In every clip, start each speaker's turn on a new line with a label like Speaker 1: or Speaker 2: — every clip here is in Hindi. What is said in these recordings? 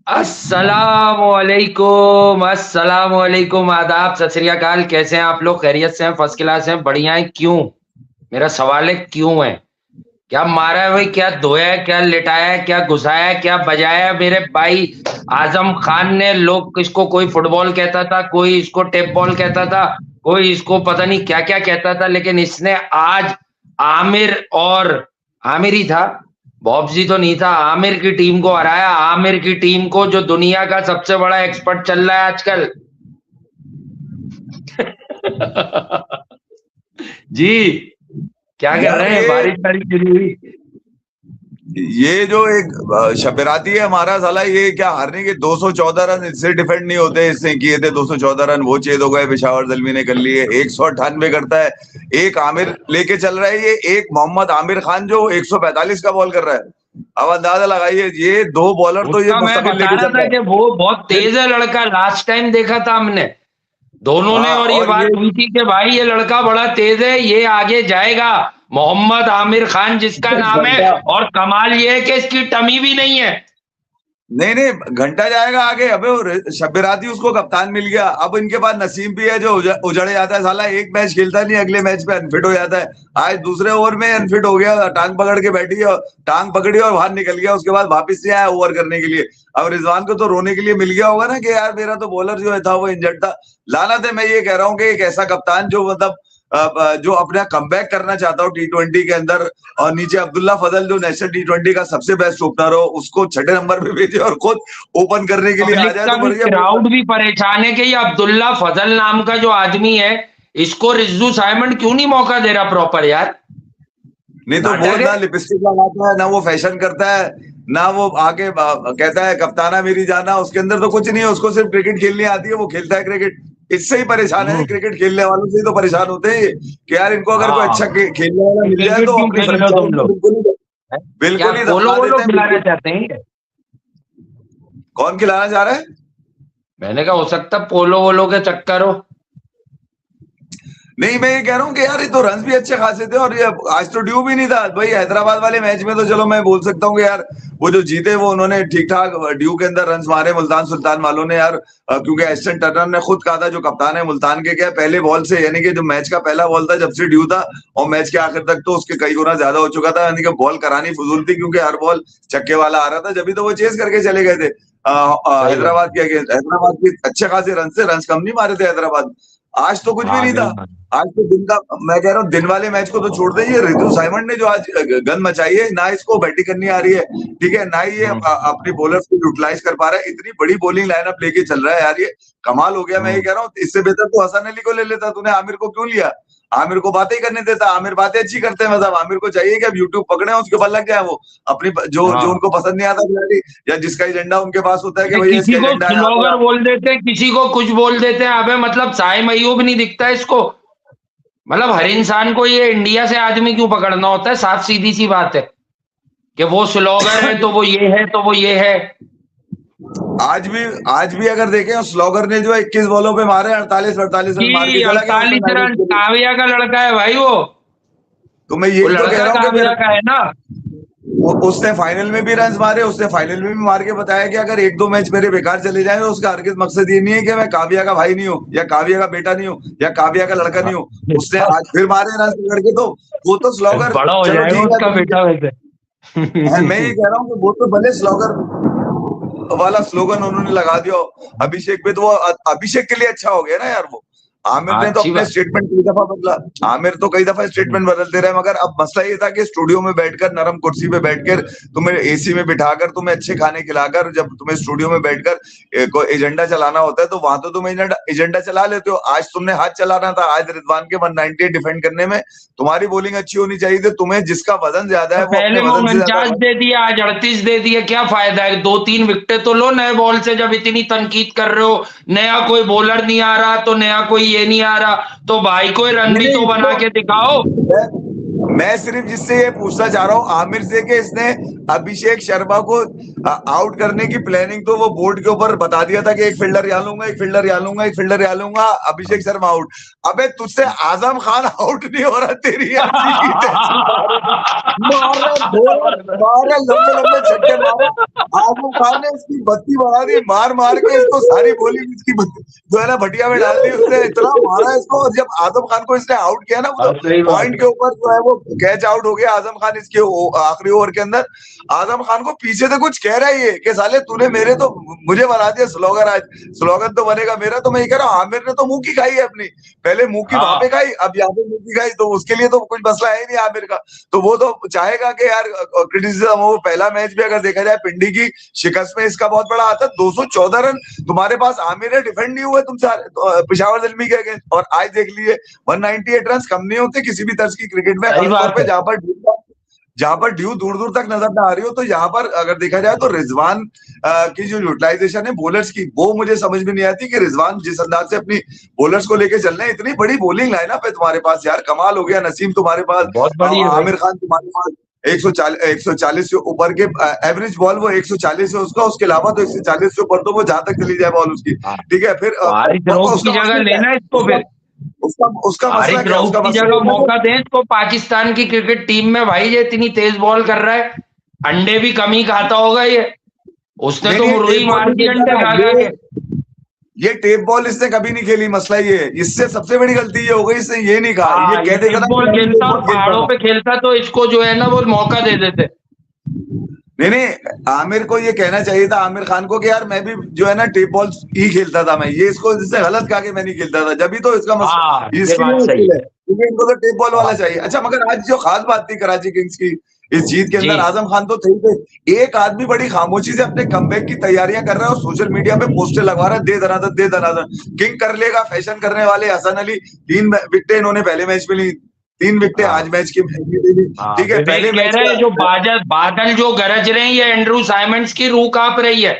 Speaker 1: अस्सलाम वालेकुम आदाब सत श्री अकाल। कैसे हैं आप लोग? खैरियत से हैं? फर्स्ट क्लास हैं? बढ़िया हैं? क्यों? मेरा सवाल है, क्यों है? क्या मारा है भाई? क्या धोया है? क्या लिटाया है? क्या घुसाया है? क्या बजाया है? मेरे भाई आजम खान ने, लोग इसको कोई फुटबॉल कहता था, कोई इसको टेप बॉल कहता था, कोई इसको पता नहीं क्या क्या कहता था, लेकिन इसने आज आमिर और आमिर ही था, बॉब्जी तो नहीं था, आमिर की टीम को हराया। आमिर की टीम को, जो दुनिया का सबसे बड़ा एक्सपर्ट चल रहा है आजकल। जी, क्या कर
Speaker 2: यार
Speaker 1: रहे हैं? बारिश बारिश गिरी हुई।
Speaker 2: ये जो एक शबराती है हमारा साला, ये क्या हारने के 214 रन इससे डिफेंड नहीं होते। इसने किए थे 214 रन, वो चेद हो गए, पेशावर दलवी ने कर लिए। 198 करता है, एक आमिर लेके चल रहा है। ये एक मोहम्मद आमिर खान जो 145 का बॉल कर रहा है। अब अंदाजा लगाइए, ये दो बॉलर तो ये
Speaker 1: उसका मैं
Speaker 2: मुस्तकिल
Speaker 1: बता
Speaker 2: लेके
Speaker 1: रहा
Speaker 2: चल
Speaker 1: था
Speaker 2: रहा
Speaker 1: कि
Speaker 2: है।
Speaker 1: वो बहुत तेज है लड़का। लास्ट टाइम देखा था हमने दोनों ने,
Speaker 2: हाँ,
Speaker 1: और ये
Speaker 2: और ये
Speaker 1: बात हुई थी कि भाई ये लड़का बड़ा तेज है, ये आगे जाएगा। मोहम्मद आमिर खान जिसका नाम है,
Speaker 2: घंटा,
Speaker 1: और कमाल ये है कि इसकी टमी भी नहीं है।
Speaker 2: नहीं नहीं, घंटा जाएगा आगे। अबे वो शब्बीराती उसको कप्तान मिल गया। अब इनके पास नसीम भी है जो उजड़ जाता है साला। एक मैच खेलता नहीं, अगले मैच पे अनफिट हो जाता है। आज दूसरे ओवर में अनफिट हो गया, टांग पकड़ के बैठी और टांग पकड़ी और बाहर निकल गया। उसके बाद वापस से आया ओवर करने के लिए। अब रिजवान को तो रोने के लिए मिल गया होगा ना कि यार मेरा तो बॉलर जो है था वो इंजर्ड था। लानत है। मैं ये कह रहा हूँ कि एक ऐसा कप्तान जो मतलब जो अपना कमबैक करना चाहता हो T20 के अंदर, और नीचे अब्दुल्ला फजल जो नेशनल T20 का सबसे बेस्ट ओपनर हो, उसको छठे नंबर पे भेजे और खुद ओपन करने के लिए आ
Speaker 1: पब्लिक
Speaker 2: जाए
Speaker 1: का
Speaker 2: तो
Speaker 1: भी,
Speaker 2: बढ़िया।
Speaker 1: क्राउड भी परेशान है कि ये अब्दुल्ला फजल नाम का जो आदमी है, इसको रिज्जू साइमंड क्यों नहीं मौका दे रहा प्रॉपर यार?
Speaker 2: नहीं तो वो
Speaker 1: नाटक
Speaker 2: ना
Speaker 1: है।
Speaker 2: लिपस्टिक लगाता है, ना वो फैशन करता है, ना वो आके कहता है कप्ताना मेरी जाना। उसके अंदर तो कुछ नहीं है, उसको सिर्फ क्रिकेट खेलनी आती है, वो खेलता है क्रिकेट। इससे ही परेशान है, क्रिकेट खेलने वालों से ही तो परेशान होते हैं कि यार इनको अगर कोई अच्छा
Speaker 1: हाँ,
Speaker 2: खेलने वाला मिल जाए
Speaker 1: क्रिकेट
Speaker 2: तो
Speaker 1: क्यों
Speaker 2: अपनी
Speaker 1: खेल रहे हो
Speaker 2: फ्रेंचाइज
Speaker 1: तुम
Speaker 2: को
Speaker 1: लोग? हैं? क्या
Speaker 2: बिल्कुल ही
Speaker 1: पोलो
Speaker 2: दफना
Speaker 1: वोलो
Speaker 2: देते हैं,
Speaker 1: खिलाना
Speaker 2: बिल्कुल।
Speaker 1: चाहते हैं क्या?
Speaker 2: कौन खिलाना चाह रहा है?
Speaker 1: मैंने कहा हो सकता पोलो वोलो के चक्कर हो।
Speaker 2: नहीं, मैं ये कह रहा हूँ कि यार ये तो रन भी अच्छे खासे थे, और ये आज तो ड्यू भी नहीं था भाई। हैदराबाद वाले मैच में तो चलो मैं बोल सकता हूँ कि यार वो जो जीते वो उन्होंने ठीक ठाक ड्यू के अंदर रन मारे मुल्तान सुल्तान वालों ने यार। क्योंकि एस्टन टर्नर ने खुद कहा था, जो कप्तान है मुल्तान के, क्या पहले बॉल से, यानी कि जो मैच का पहला बॉल था जब से ड्यू था और मैच के आखिर तक, तो उसके कई गुना ज्यादा हो चुका था। यानी कि बॉल करानी फजूल थी, क्योंकि हर बॉल छक्के वाला आ रहा था। जब भी तो वो चेस करके चले गए थे
Speaker 1: सही बात।
Speaker 2: हैदराबाद के अगेंस्ट। हैदराबाद के अच्छे खासे रन से, रन कम नहीं मारे थे हैदराबाद। आज तो कुछ भी
Speaker 1: हाँ,
Speaker 2: नहीं था।
Speaker 1: नहीं मानी।
Speaker 2: आज तो दिन का, मैं कह रहा हूँ दिन वाले मैच को तो छोड़ दीजिए। रितु साइमंड ने जो आज गंद मचाई है, ना इसको बैटिंग करनी आ रही है, ठीक है, ना ही ये
Speaker 1: हम्म,
Speaker 2: अपनी बॉलर्स को यूटिलाइज कर पा रहा है। इतनी बड़ी बॉलिंग लाइनअप लेके चल रहा है यार, ये कमाल हो गया। मैं ये
Speaker 1: हम्म।
Speaker 2: कह रहा हूँ इससे बेहतर तो हसन अली को ले लेता। तूने आमिर को क्यों लिया? आमिर को बातें ही करने देता। आमिर बातें अच्छी करते हैं, मतलब आमिर को चाहिए कि अब यूट्यूब पकड़े उसके ऊपर लग जाए वो अपनी जो जो
Speaker 1: हाँ,
Speaker 2: उनको पसंद नहीं आता खिलाड़ी, या जिसका एजेंडा उनके पास होता है कि
Speaker 1: अरे
Speaker 2: भैया
Speaker 1: किसी
Speaker 2: इसका
Speaker 1: को
Speaker 2: एजेंडा है यहाँ
Speaker 1: स्लोगर
Speaker 2: पर।
Speaker 1: बोल देते हैं, किसी को कुछ बोल देते हैं। अबे मतलब साइम अयूब नहीं दिखता इसको? मतलब हर इंसान को ये इंडिया से आदमी क्यों पकड़ना होता है? साफ सीधी सी बात है कि वो स्लोगर है तो वो ये है, तो वो ये है।
Speaker 2: आज भी अगर देखें, स्लोगर ने जो 21 बॉलों पे मारे 48 रन मार के
Speaker 1: जी,
Speaker 2: चला गया उसमें
Speaker 1: 48 रन।
Speaker 2: 9
Speaker 1: काव्या का लड़का है भाई वो।
Speaker 2: तो मैं
Speaker 1: वो
Speaker 2: यही तो कह
Speaker 1: लड़का
Speaker 2: रहा हूँ कि फिर
Speaker 1: काव्या का है ना।
Speaker 2: उसने फाइनल में भी रन मारे। उसने फाइनल में भी मार के बताया कि अगर एक दो मैच मेरे बेकार चले जाए तो उसका हरगिज मकसद ये नहीं है कि मैं काव्या का भाई नहीं हूँ, या काव्या का बेटा नहीं हूँ, या काव्या का लड़का नहीं हूँ। उसने आज फिर मारे रन पकड़ के, तो वो तो स्लोगर
Speaker 1: बड़ा हो
Speaker 2: चलो
Speaker 1: जाएगा
Speaker 2: ठीक
Speaker 1: उसका
Speaker 2: है।
Speaker 1: बेटा वैसे।
Speaker 2: मैं ये कह रहा हूँ कि वो तो भले स्लोगर वाला स्लोगन उन्होंने लगा दिया हो अभिषेक पे, तो वो अभिषेक के लिए अच्छा हो गया ना यार। वो आमिर
Speaker 1: हाँ,
Speaker 2: ने तो
Speaker 1: अच्छी
Speaker 2: अपने
Speaker 1: बात।
Speaker 2: स्टेटमेंट कई दफा बदला। आमिर तो कई दफा स्टेटमेंट बदलते रहे, मगर अब मसला ये था कि स्टूडियो में बैठकर, नरम कुर्सी पे बैठकर, तुम्हें एसी में बिठाकर, तुम्हें अच्छे खाने खिलाकर, जब तुम्हें स्टूडियो में बैठकर कोई एजेंडा चलाना होता है तो वहां तो तुम एजेंडा चला लेते हो। आज तुमने हाथ चलाना था। आज रिजवान के 198 डिफेंड करने में तुम्हारी बॉलिंग अच्छी होनी चाहिए थी। तुम्हें जिसका वजन ज्यादा
Speaker 1: तो
Speaker 2: है वो अपने
Speaker 1: पहले वो
Speaker 2: वजन से ज्यादा
Speaker 1: 49 दे दिया, आज 38 दे दिया, क्या फायदा है? 2-3 विकेटें तो लो नए बॉल से, जब इतनी तनकीद कर रहे हो। नया कोई बॉलर नहीं आ रहा, तो नया कोई ये नहीं आ रहा, तो भाई कोई रन
Speaker 2: नहीं
Speaker 1: भी
Speaker 2: नहीं,
Speaker 1: तो बना
Speaker 2: इसको
Speaker 1: के दिखाओ।
Speaker 2: मैं मैं सिर्फ जिससे ये पूछना चाह रहा हूँ आमिर से कि इसने अभिषेक शर्मा को आउट करने की प्लानिंग तो वो बोर्ड के ऊपर बता दिया था कि एक फील्डर यहाँ लूंगा, एक फील्डर यहाँ लूंगा, एक फील्डर यहाँ लूंगा, अभिषेक शर्मा आउट। अबे तुझसे आजम खान आउट नहीं हो रहा, तेरी मारे लंबे लंबे छक्के मारे। आजम खान ने इसकी बत्ती बढ़ा दी, मार मार के इसको सारी बॉलिंग इसकी जो है ना भटिया में डाल दी। उसने इतना मारा इसको, और जब आजम खान को इसने आउट किया ना, वो पॉइंट के ऊपर जो है वो कैच आउट हो गया आजम खान इसके आखिरी ओवर के अंदर। आजम खान को पीछे से कुछ कह रहा है ये कि साले तूने मेरे तो मुझे बना दिया स्लोगन, आज स्लोगन तो बनेगा मेरा। तो मैं ये कह रहा हूँ आमिर ने तो मुंह की खाई है अपनी, पहले मुंह की वहां पे खाई, अब यहाँ पे मुंह की खाई, तो उसके लिए तो कुछ मसला है ही नहीं आमिर का। तो वो तो चाहेगा कि यार क्रिटिसिज्म हो। पहला मैच भी अगर देखा जाए पिंडी की शिकस्त में इसका बहुत बड़ा आता, 214 रन तुम्हारे पास आमिर ने डिफेंड नहीं हुए तुम पेशावर ज़ल्मी के अगेंस्ट, और आज देख लिए 198 रन कम नहीं होते किसी भी तर्ज की क्रिकेट में, खासतौर पे जहां पर ड्यू दूर दूर तक नजर ना आ रही हो। तो यहाँ पर अगर देखा जाए तो रिजवान की जो यूटिलाइजेशन है बॉलर्स की, वो मुझे समझ में नहीं आती कि रिजवान जिस अंदाज से अपनी बॉलर्स को लेके चल रहे हैं। इतनी बड़ी बॉलिंग लाइनअप है तुम्हारे पास यार, कमाल हो गया। नसीम तुम्हारे पास, आमिर खान तुम्हारे पास, 140 से ऊपर के एवरेज बॉल वो 140 है उसका, उसके अलावा तो 140 से ऊपर तो वो जहां तक चली जाए बॉल उसकी, ठीक है। फिर
Speaker 1: उसकी जगह लेना इसको, फिर
Speaker 2: उसका मसला क्या, उसका
Speaker 1: जगह मौका दें इसको पाकिस्तान की क्रिकेट टीम में। भाई ये इतनी तेज बॉल कर रहा है, अंडे भी कम ही खाता होगा ये, उसने तो मुर्गी मार दी अंडे खा के।
Speaker 2: ये टेप बॉल इसने कभी नहीं खेली, मसला ये, इससे सबसे बड़ी गलती ये हो गई, इसने ये नहीं कहा, ये कह देगा
Speaker 1: बॉल खेलता पहाड़ों पे खेलता तो इसको जो है ना वो मौका दे देते।
Speaker 2: नहीं, आमिर को ये कहना चाहिए था, आमिर खान को, कि यार मैं भी जो है ना टेप बॉल ही खेलता था, मैं ये इसको इससे गलत कहा कि मैं नहीं खेलता था, जब भी तो इसका मसला क्योंकि इनको तो टेप बॉल वाला चाहिए। अच्छा, मगर आज जो खास बात थी कराची किंग्स की इस जीत के अंदर, आजम खान तो थे, एक आदमी बड़ी खामोशी से अपने कमबैक की तैयारियां कर रहा है और सोशल मीडिया पे पोस्टर लगवा रहा है, दे दनादन दे दनादन, किंग कर लेगा। फैशन करने वाले हसन अली 3 विकेटें इन्होंने पहले मैच में ली, 3 विकेटें आज मैच की, ठीक है। पहले मैच
Speaker 1: जो बादल जो गरज रहे हैं, ये एंड्रू साइमंड्स की रूह कांप रही है।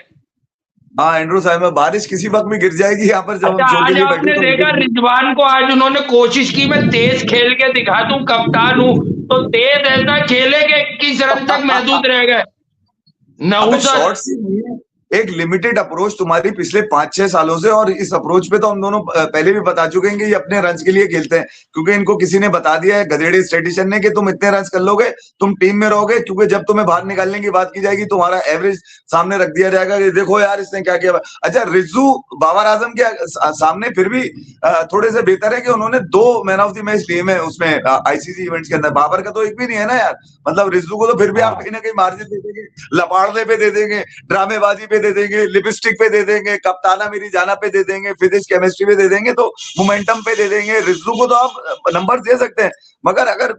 Speaker 2: हाँ, एंड्रू साइमंड, बारिश किसी वक्त में गिर जाएगी यहाँ पर जब
Speaker 1: हम आज आपने देखा रिजवान को, आज उन्होंने कोशिश की मैं तेज खेल के दिखा दूं, कप्तान हूं, तो तेज ऐसा खेले कि 21 रन तक महदूद रह गए।
Speaker 2: एक लिमिटेड अप्रोच तुम्हारी पिछले 5-6 सालों से, और इस अप्रोच पे तो हम दोनों पहले भी बता चुके हैं कि ये अपने रन्स के लिए खेलते हैं, क्योंकि इनको किसी ने बता दिया है, गधेड़े स्टेटिशियन ने, कि तुम इतने रन्स कर लोगे तुम टीम में रहोगे, क्योंकि जब तुम्हें बाहर निकालने की बात की जाएगी तुम्हारा एवरेज सामने रख दिया जाएगा कि देखो यार इसने क्या किया। अच्छा, रिजू बाबर आजम के सामने फिर भी थोड़े से बेहतर है कि उन्होंने 2 मैन ऑफ द मैच लिए में उसमें आईसीसी इवेंट्स के अंदर, बाबर का तो एक भी नहीं है ना यार। मतलब रिजू को तो फिर भी आप कहीं ना कहीं मार्जिन दे देंगे, लपाड़ने पे दे देंगे, ड्रामेबाजी दे देंगे, लिपस्टिक पे दे देंगे, कप्ताना मेरी जाना पे दे देंगे, फिजिक्स केमिस्ट्री पे दे देंगे, तो मोमेंटम पे दे देंगे। रिजू को तो आप नंबर दे सकते हैं, मगर अगर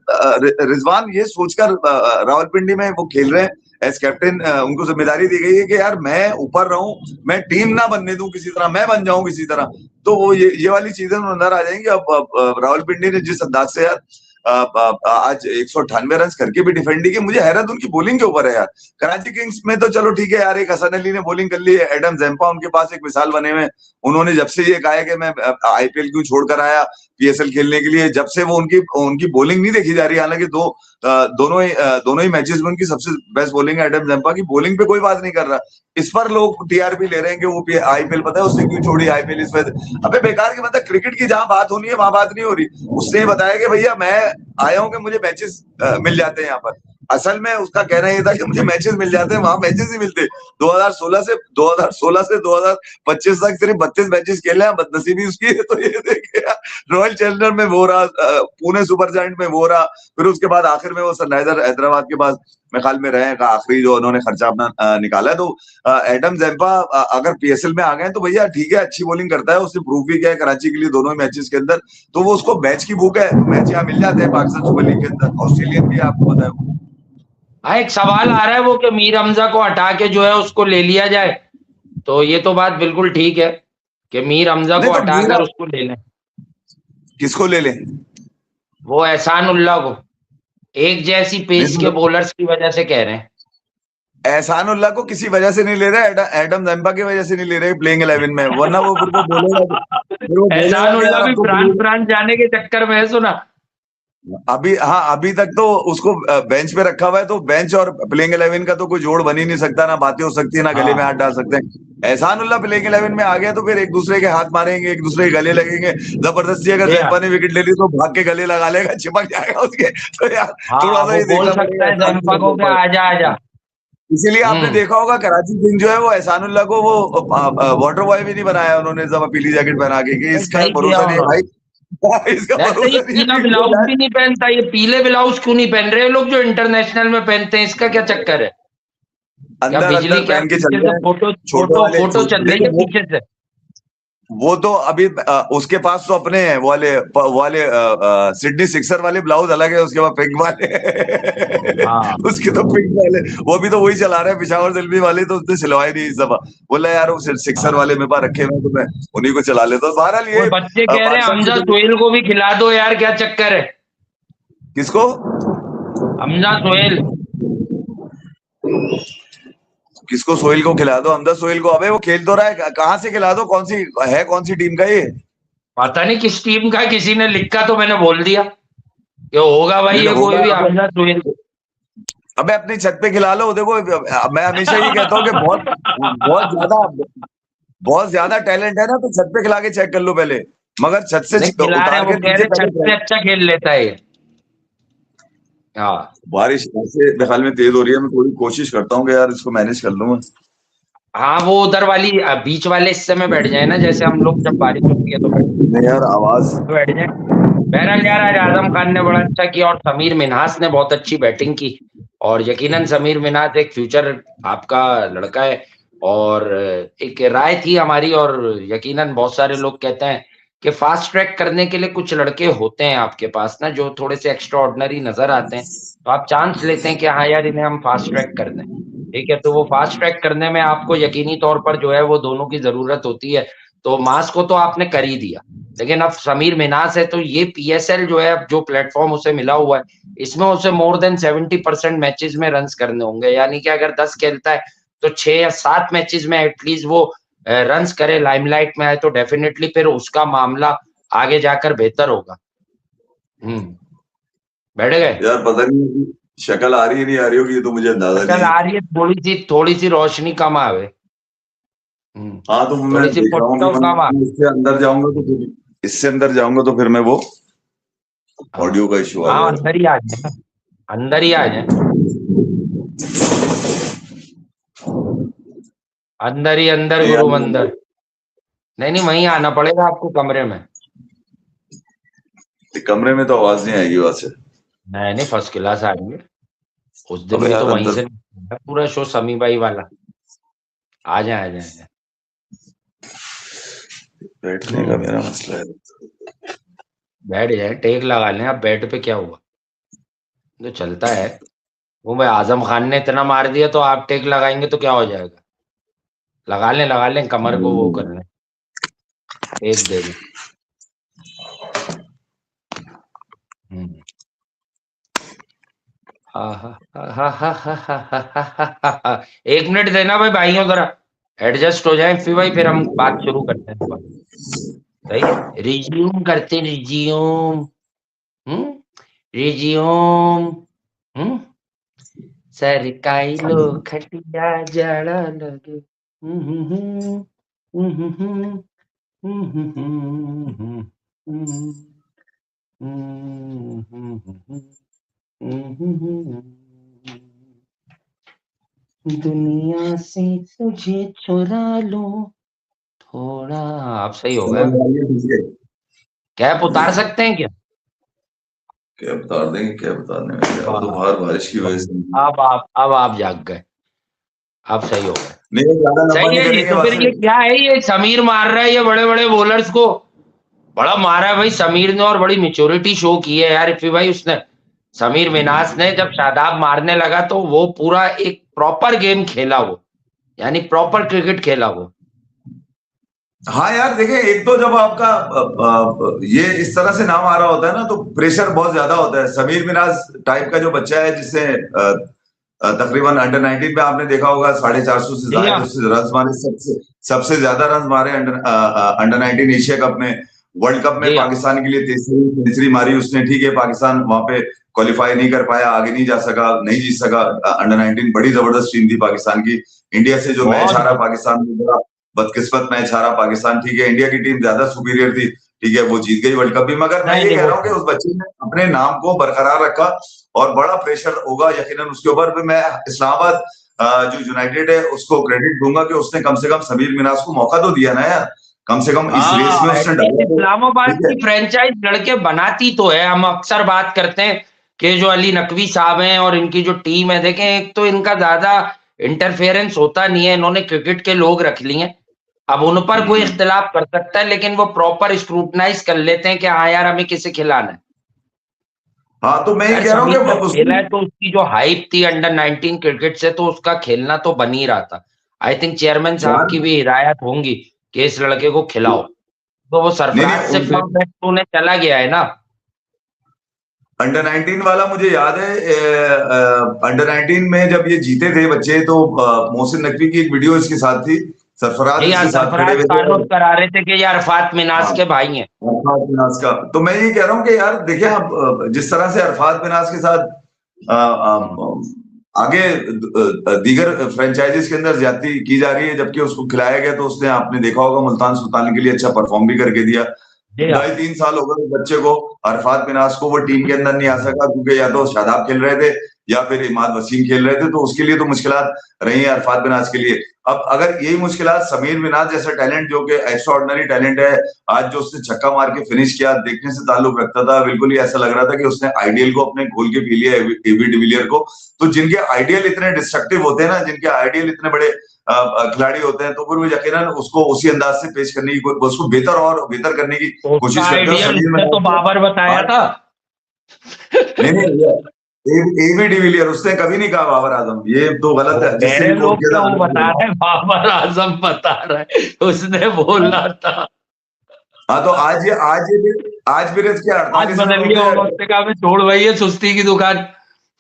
Speaker 2: रिजवान ये सोचकर रावलपिंडी में वो खेल रहे हैं एज कैप्टन, उनको जिम्मेदारी दी गई है कि यार मैं ऊपर रहूं, मैं टीम ना बनने दूं किसी तरह, मैं बन जाऊं किसी तरह, तो वो ये वाली चीजें नजर आ जाएंगी। अब रावलपिंडी ने जिस अंदाज से यार आज 198 रन करके भी डिफेंडिंग की, मुझे हैरत उनकी बॉलिंग के ऊपर है यार। कराची किंग्स में तो चलो ठीक है यार, एक हसन अली ने बॉलिंग कर ली है, एडम जेम्पा उनके पास एक मिसाल बने हुए, उन्होंने जब से ये कहा है कि मैं आईपीएल क्यों छोड़कर आया पीएसएल खेलने के लिए, जब से वो उनकी बॉलिंग नहीं देखी जा रही। हालांकि दोनों ही मैचेस में उनकी सबसे बेस्ट बॉलिंग है एडम जेम्पा की, बॉलिंग पे कोई बात नहीं कर रहा, इस पर लोग टीआरपी ले रहे हैं कि वो आईपीएल, पता है उसने क्यों छोड़ी आईपीएल इस वजह। अबे बेकार की, मतलब क्रिकेट की जहां बात होनी है वहां बात नहीं हो रही। उसने बताया कि भैया मैं आया हूं कि मुझे मैचेस मिल जाते हैं यहाँ पर, असल में उसका कहना ये था कि मुझे मैचेस मिल जाते हैं, वहां मैचेस ही मिलते। 2016 से 2025 तक सिर्फ 32 मैचेस खेले हैं, बदनसीबी उसकी है। तो ये देखे रॉयल चैलेंजर में वो रहा, पुणे सुपर जायंट में वो रहा, फिर उसके बाद आखिर में वो सनराइजर हैदराबाद के पास मैं ख्याल में रहे का आखिरी जो उन्होंने खर्चा अपना निकाला है। तो एडम जेम्पा अगर पीएसएल में आ गए तो भैया ठीक है, अच्छी बॉलिंग करता है, उसने प्रूव भी किया है कराची के लिए दोनों ही मैचेस के अंदर, तो वो उसको मैच की भूख है, मैच यहाँ मिल जाते हैं पाकिस्तान सुपर लीग के अंदर, ऑस्ट्रेलियन भी आपको पता है।
Speaker 1: हाँ, एक सवाल आ रहा है वो कि मीर हमजा को हटा के जो है उसको ले लिया जाए, तो ये तो बात बिल्कुल ठीक है कि मीर हमजा को हटाकर उसको ले लें।
Speaker 2: किसको ले लें?
Speaker 1: वो एहसानुल्लाह को, एक जैसी पेस के बॉलर्स की वजह से कह रहे हैं।
Speaker 2: एहसानुल्लाह को किसी वजह से नहीं ले रहे, एडम जेम्पा की वजह से नहीं ले रहे प्लेइंग 11 में, वरना वो फिर बोलेगा।
Speaker 1: एहसानुल्लाह भी फ्रांस जाने के चक्कर में है, सुना
Speaker 2: अभी, हाँ अभी तक तो उसको बेंच पे रखा हुआ है, तो बेंच और प्लेइंग 11 का तो कोई जोड़ बन ही नहीं सकता, ना बातें हो सकती है, ना गले में हाथ
Speaker 1: हाँ
Speaker 2: डाल सकते हैं। एहसानुल्लाह प्लेइंग 11 में आ गया तो फिर एक दूसरे के हाथ मारेंगे, एक दूसरे के गले लगेंगे, जबरदस्ती अगर
Speaker 1: ये
Speaker 2: जयपा ने विकेट ले ली तो भाग के गले लगा लेगा, चिपक जाएगा उसके। तो यार थोड़ा
Speaker 1: हाँ,
Speaker 2: सा
Speaker 1: वो
Speaker 2: ये
Speaker 1: बोल
Speaker 2: देखना
Speaker 1: सकता
Speaker 2: पड़ेगा
Speaker 1: है जम्पा को क्या,
Speaker 2: एहसानुल्लाह।
Speaker 1: आजा आजा।
Speaker 2: इसीलिए आपने
Speaker 1: हम्म।
Speaker 2: देखा होगा कराची किंग जो है वो एहसानुल्लाह को वो वाटर बॉय भी नहीं बनाया उन्होंने, जब पीली जैकेट पहना के, कि
Speaker 1: नहीं,
Speaker 2: इसका
Speaker 1: सही किया
Speaker 2: भरोसा नहीं है
Speaker 1: उन्होंने।
Speaker 2: भाई। इसका
Speaker 1: यार तो ये
Speaker 2: भरोसा नहीं
Speaker 1: पीला
Speaker 2: है ये
Speaker 1: ब्लाउज भी नहीं पहनता, ये पीले ब्लाउज क्यों नहीं पहन रहे ये लोग जो इंटरनेशनल में पहनते हैं, इसका क्या चक्कर है? क्या
Speaker 2: अंदर
Speaker 1: बिजली,
Speaker 2: अंदर
Speaker 1: क्या
Speaker 2: पहन के चल
Speaker 1: पीछे से
Speaker 2: रहे हैं
Speaker 1: फोटो
Speaker 2: छोटे
Speaker 1: फोटो
Speaker 2: वाले
Speaker 1: फोटो चल रही है
Speaker 2: लेकिन
Speaker 1: पीछे से?
Speaker 2: वो तो अभी उसके पास तो अपने हैं वो वाले सिडनी सिक्सर वाले ब्लाउज अलग है, उसके बाद पिंक वाले
Speaker 1: हाँ
Speaker 2: उसके तो पिंक वाले, वो भी तो वही चला रहा है, पिशावर दिल्ली वाले तो उसने सिलवाई नहीं इस दफा। बोला यार वो सिक्सर
Speaker 1: हाँ।
Speaker 2: वाले मेरे पास रखे हुए हैं, तो मैं उन्हीं को चला लेता हूँ। बहरहाल
Speaker 1: वो
Speaker 2: ये
Speaker 1: बच्चे कह रहे हैं
Speaker 2: पाकिस्तान
Speaker 1: हमजा
Speaker 2: से
Speaker 1: सोहेल को भी खिला दो यार, क्या चक्कर है?
Speaker 2: किसको?
Speaker 1: हमजा सोहेल।
Speaker 2: किसको? सोहेल को खिला दो, हमदा सोहेल को? अबे वो खेल तो रहा है, कहाँ से खिला दो? कौन सी टीम का ये?
Speaker 1: पता नहीं किस टीम का, किसी ने लिखा तो मैंने बोल दिया कि होगा भाई
Speaker 2: नहीं
Speaker 1: ये कोई
Speaker 2: होगा।
Speaker 1: भी हमजा सोहेल।
Speaker 2: अबे अपनी छत पे खिला लो, देखो मैं हमेशा ये कहता हूँ कि बहुत ज्यादा बहुत ज्यादा टैलेंट है ना, तो छत पे खिला के चेक कर लो पहले, मगर छत से
Speaker 1: नहीं खिला रहे
Speaker 2: उतार
Speaker 1: हैं, वो
Speaker 2: के
Speaker 1: कह
Speaker 2: नीचे
Speaker 1: रहे छत
Speaker 2: पहले।
Speaker 1: से अच्छा खेल लेता है ये। हाँ
Speaker 2: बारिश ऐसे मेरे ख्याल में तेज हो रही है, मैं थोड़ी कोशिश करता हूँ कि यार इसको मैनेज कर लूँ मैं।
Speaker 1: हाँ, वो उधर वाली बीच वाले हिस्से में बैठ जाए ना, जैसे हम लोग जब बारिश होती है तो
Speaker 2: नहीं यार आवाज।
Speaker 1: बैठ जाए। बहरहाल यार, आज आजम खान ने बड़ा अच्छा किया और समीर मिन्हास ने बहुत अच्छी बैटिंग की। और यकीनन समीर मिन्हास एक फ्यूचर आपका लड़का है। और एक राय थी हमारी, और यकीनन बहुत सारे लोग कहते हैं कि फास्ट ट्रैक करने के लिए कुछ लड़के होते हैं आपके पास ना, जो थोड़े से एक्स्ट्रा ऑर्डिनरी नजर आते हैं, तो आप चांस लेते हैं कि हाँ यार इन्हें हम फास्ट ट्रैक कर दें। ठीक है, तो वो फास्ट ट्रैक करने में आपको यकीनी तौर पर जो है वो दोनों की जरूरत होती है। तो मास को तो आपने कर ही दिया, लेकिन अब समीर मिन्हास है, तो ये पीएसएल जो है, अब जो प्लेटफॉर्म उसे मिला हुआ है, इसमें उसे मोर देन 70% मैचेस में रन्स करने होंगे। यानी कि अगर 10 खेलता है तो 6 या 7 मैचेस में एटलीस्ट वो रन्स करे, लाइमलाइट में आए, तो डेफिनेटली फिर उसका मामला आगे जाकर बेहतर होगा। बैठ गए?
Speaker 2: यार पता नहीं शक्ल आ रही है नहीं आ रही होगी, ये तो मुझे अंदाजा
Speaker 1: शक्ल
Speaker 2: नहीं
Speaker 1: आ
Speaker 2: है।
Speaker 1: रही है, थोड़ी सी रोशनी कम आवे।
Speaker 2: हाँ तो मैं
Speaker 1: थोड़ी सी
Speaker 2: देख रहा हूँ कि
Speaker 1: फोटो कम
Speaker 2: मैं
Speaker 1: आवे।
Speaker 2: इससे अंदर जाऊंगा तो फिर इससे अंदर जाऊंगा तो फिर मैं वो
Speaker 1: हाँ
Speaker 2: ऑडियो का इश्यू आ
Speaker 1: हाँ,
Speaker 2: जाएगा।
Speaker 1: अंदर ही आ जाए ना, अंदर ही आ जाए, अंदर ही अंदर
Speaker 2: नहीं
Speaker 1: गुरु
Speaker 2: यार
Speaker 1: मंदिर। नहीं नहीं, वहीं आना पड़ेगा आपको कमरे में।
Speaker 2: कमरे में तो आवाज नहीं आएगी वहां से।
Speaker 1: नहीं नहीं, फर्स्ट क्लास आ रही है। उस दिन
Speaker 2: अबे
Speaker 1: भी तो
Speaker 2: यार
Speaker 1: वहीं
Speaker 2: अंदर
Speaker 1: से पूरा शो समी भाई वाला। आ जाए आ जाए आ जाए।
Speaker 2: बैठने का मेरा मसला है।
Speaker 1: बैठ जाए, टेक लगा लें, अब बेड पे क्या हुआ, तो चलता है। वो भाई आजम खान ने इतना मार दिया, तो आप टेक लगाएंगे तो क्या हो जाएगा? लगा लें कमर को, वो कर लें, टेक दे दें। हम्म। एक मिनट देना भाई, भाइयों जरा एडजस्ट हो जाए फिर भाई, फिर हम बात शुरू करते हैं दोबारा। सही है, रिज्यूम करते हैं, रिज्यूम। हम्म। रिज्यूम। हम्म। सरकाई लो खटिया जड़ा लगे। हम्म हम्म हम्म हम्म हम्म हम्म हम्म हम्म हम्म दुनिया से तुझे चुरा लो थोड़ा। आप सही हो गए। कैप उतार सकते हैं क्या?
Speaker 2: क्या बता देंगे, क्या बताने में, अब तो
Speaker 1: वाह,
Speaker 2: बाहर बारिश की वजह
Speaker 1: वाह।
Speaker 2: से
Speaker 1: अब आप जाग गए, आप सही हो गए।
Speaker 2: नहीं, ज्यादा लंबा
Speaker 1: सही
Speaker 2: नहीं
Speaker 1: है जी,
Speaker 2: करेंगे
Speaker 1: तो फिर
Speaker 2: वैसे।
Speaker 1: ये क्या है, ये समीर मार रहा है ये बड़े बड़े बॉलर्स को, बड़ा मारा है भाई समीर ने, और बड़ी मेच्योरिटी शो की है यार इफ़ी भाई उसने। समीर मिन्हास ने जब शादाब मारने लगा तो वो पूरा एक प्रॉपर गेम खेला वो, यानी प्रॉपर क्रिकेट खेला वो।
Speaker 2: हाँ यार देखें, एक तो जब आपका ये इस तरह से नाम आ रहा होता है ना, तो प्रेशर बहुत ज्यादा होता है। समीर मिन्हास टाइप का जो बच्चा है, जिससे तकरीबन अंडर 19 पे आपने देखा होगा 450 से
Speaker 1: जी हाँ।
Speaker 2: ज्यादा रन मारे, सबसे सबसे ज्यादा रन मारे अंडर 19 एशिया कप में। वर्ल्ड कप में
Speaker 1: जी हाँ।
Speaker 2: पाकिस्तान के लिए 33 सेंचुरी मारी उसने, ठीक है, पाकिस्तान वहां पे क्वालिफाई नहीं कर पाया, आगे नहीं जा सका, नहीं जीत सका। अंडर 19 बड़ी जबरदस्त टीम थी पाकिस्तान की। इंडिया से जो मैच हारा
Speaker 1: बहुत
Speaker 2: पाकिस्तान में, बड़ा बदकिस्मत मैच हारा पाकिस्तान, ठीक है, इंडिया की टीम ज्यादा सुपीरियर थी, ठीक है, वो जीत गई वर्ल्ड कप भी। मगर मैं
Speaker 1: नहीं
Speaker 2: ये
Speaker 1: नहीं
Speaker 2: कह
Speaker 1: वो
Speaker 2: रहा हूँ कि उस बच्चे ने अपने नाम को बरकरार रखा, और बड़ा प्रेशर होगा यकीनन उसके ऊपर। फिर मैं इस्लामाबाद जो यूनाइटेड है उसको क्रेडिट दूंगा कि उसने कम से कम समीर मिनाज को मौका तो दिया ना यार, कम से कम इस रेस में
Speaker 1: हाँ,
Speaker 2: उसने
Speaker 1: एटलीस्ट
Speaker 2: डाला तो,
Speaker 1: इस्लामाबाद
Speaker 2: ठीक है।
Speaker 1: की फ्रेंचाइज लड़के बनाती तो है। हम अक्सर बात करते हैं कि जो अली नकवी साहब हैं और इनकी जो टीम है, देखें, एक तो इनका ज्यादा इंटरफेरेंस होता नहीं है, इन्होंने क्रिकेट के लोग रख लिए हैं। अब उन पर कोई इख्तिलाफ कर सकता है, लेकिन वो प्रॉपर स्क्रूटनाइज कर लेते हैं कि हाँ यार हमें किसे खिलाना है।
Speaker 2: हाँ, तो मैं ये
Speaker 1: यार
Speaker 2: कह रहा हूँ
Speaker 1: समीर जब
Speaker 2: कि
Speaker 1: खेला
Speaker 2: उसकी,
Speaker 1: है तो उसकी जो हाइप थी अंडर 19 क्रिकेट से, तो उसका खेलना तो बन ही रहा था। आई थिंक चेयरमैन साहब
Speaker 2: यार,
Speaker 1: की भी हिदायत होंगी कि इस लड़के को खिलाओ, तो वो
Speaker 2: नहीं
Speaker 1: सरफराज
Speaker 2: नहीं
Speaker 1: से
Speaker 2: उनका
Speaker 1: फिर उन्हें चला गया है ना।
Speaker 2: अंडर 19 वाला मुझे याद है। अंडर 19 में जब ये जीते थे बच्चे, तो मोहसिन नकवी की एक वीडियो इसके साथ थी, सरफराज
Speaker 1: जी हाँ,
Speaker 2: इसके साथ खड़े
Speaker 1: सरफराज
Speaker 2: हुए थे।
Speaker 1: तारुफ करा रहे थे कि ये अरफात मिनाज
Speaker 2: हाँ,
Speaker 1: के भाई हैं।
Speaker 2: अरफात मिनाज का, तो मैं ये कह रहा हूँ कि यार देखिए, अब जिस तरह से अरफात मिनाज के साथ आगे दीगर फ्रेंचाइजीज के अंदर ज्यादती की जा रही है, जबकि उसको खिलाया गया तो उसने, आपने देखा होगा, मुल्तान सुल्तान के लिए अच्छा परफॉर्म भी करके दिया।
Speaker 1: जी हाँ।
Speaker 2: 2.5-3 साल हो गए उस बच्चे को, अरफात मिनाज को, वो टीम के अंदर नहीं आ सका, क्योंकि या तो शादाब खेल रहे थे या फिर इमाद वसीम खेल रहे थे, तो उसके लिए तो मुश्किलात रही है अरफात मिनाज के लिए। अब अगर यही मुश्किलात समीर मिनाज जैसा टैलेंट, जो कि एक्स्ट्रा ऑर्डिनरी टैलेंट है, आज जो उसने छक्का मार के फिनिश किया, देखने से ताल्लुक रखता था, बिल्कुल ही ऐसा लग रहा था कि उसने आइडियल को अपने घोल के पी लिया, एबी डिविलियर को। तो जिनके आइडियल इतने डिस्ट्रक्टिव होते हैं ना, जिनके आइडियल इतने बड़े खिलाड़ी होते हैं, तो फिर वो यकीनन उसको उसी अंदाज से पेश करने की, उसको बेहतर और बेहतर करने की
Speaker 1: तो उसका
Speaker 2: कोशिश करते हो।
Speaker 1: आइडियल
Speaker 2: समीर
Speaker 1: उसने तो
Speaker 2: मिनाज
Speaker 1: बाबर बताया
Speaker 2: आज,
Speaker 1: था।
Speaker 2: नहीं नहीं, एबी डिविलियर उसने कभी नहीं कहा बाबर आजम, ये तो गलत
Speaker 1: वो
Speaker 2: है,
Speaker 1: कह
Speaker 2: जिससे
Speaker 1: रहे
Speaker 2: भी कोट
Speaker 1: लोग
Speaker 2: किया
Speaker 1: क्या,
Speaker 2: था
Speaker 1: वो
Speaker 2: गलत
Speaker 1: बता
Speaker 2: बोला।
Speaker 1: रहे हैं बाबर आजम बता रहा है, उसने बोला था।
Speaker 2: हाँ, तो आज भी रेस क्या
Speaker 1: आज
Speaker 2: 48 रन
Speaker 1: बदल गया
Speaker 2: होते
Speaker 1: होगा,
Speaker 2: हैं।
Speaker 1: उसने कहा मैं छोड़ भाई ये सुस्ती की दुकान।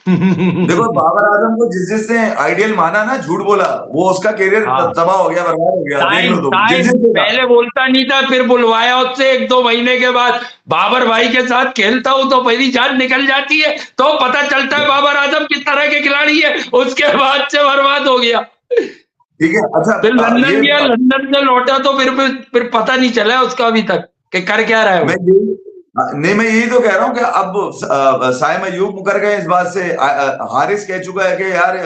Speaker 2: देखो, बाबर आजम को जिसने आइडियल माना ना, झूठ बोला, वो उसका करियर
Speaker 1: हाँ,
Speaker 2: तबाह हो गया, बर्बाद हो गया, देख
Speaker 1: टाइम
Speaker 2: लो तुम,
Speaker 1: टाइम
Speaker 2: जिसने कहा।
Speaker 1: पहले बोलता नहीं था, फिर बुलवाया उससे 1-2 महीने के बाद, बाबर भाई के साथ खेलता हूं तो मेरी जान निकल जाती है, तो पता चलता है बाबर आजम किस तरह के खिलाड़ी है, उसके बाद से बर्बाद हो गया।
Speaker 2: ठीक है, अच्छा,
Speaker 1: फिर लंदन
Speaker 2: ये
Speaker 1: गया, लंदन से लौटा तो फिर पता नहीं चला उसका अभी तक कि कर क्या रहा है
Speaker 2: मैं
Speaker 1: वो।
Speaker 2: यही नहीं, मैं यही तो कह रहा हूँ कि अब साइम अयूब मुकर गए इस बात से। हारिस कह चुका है कि यार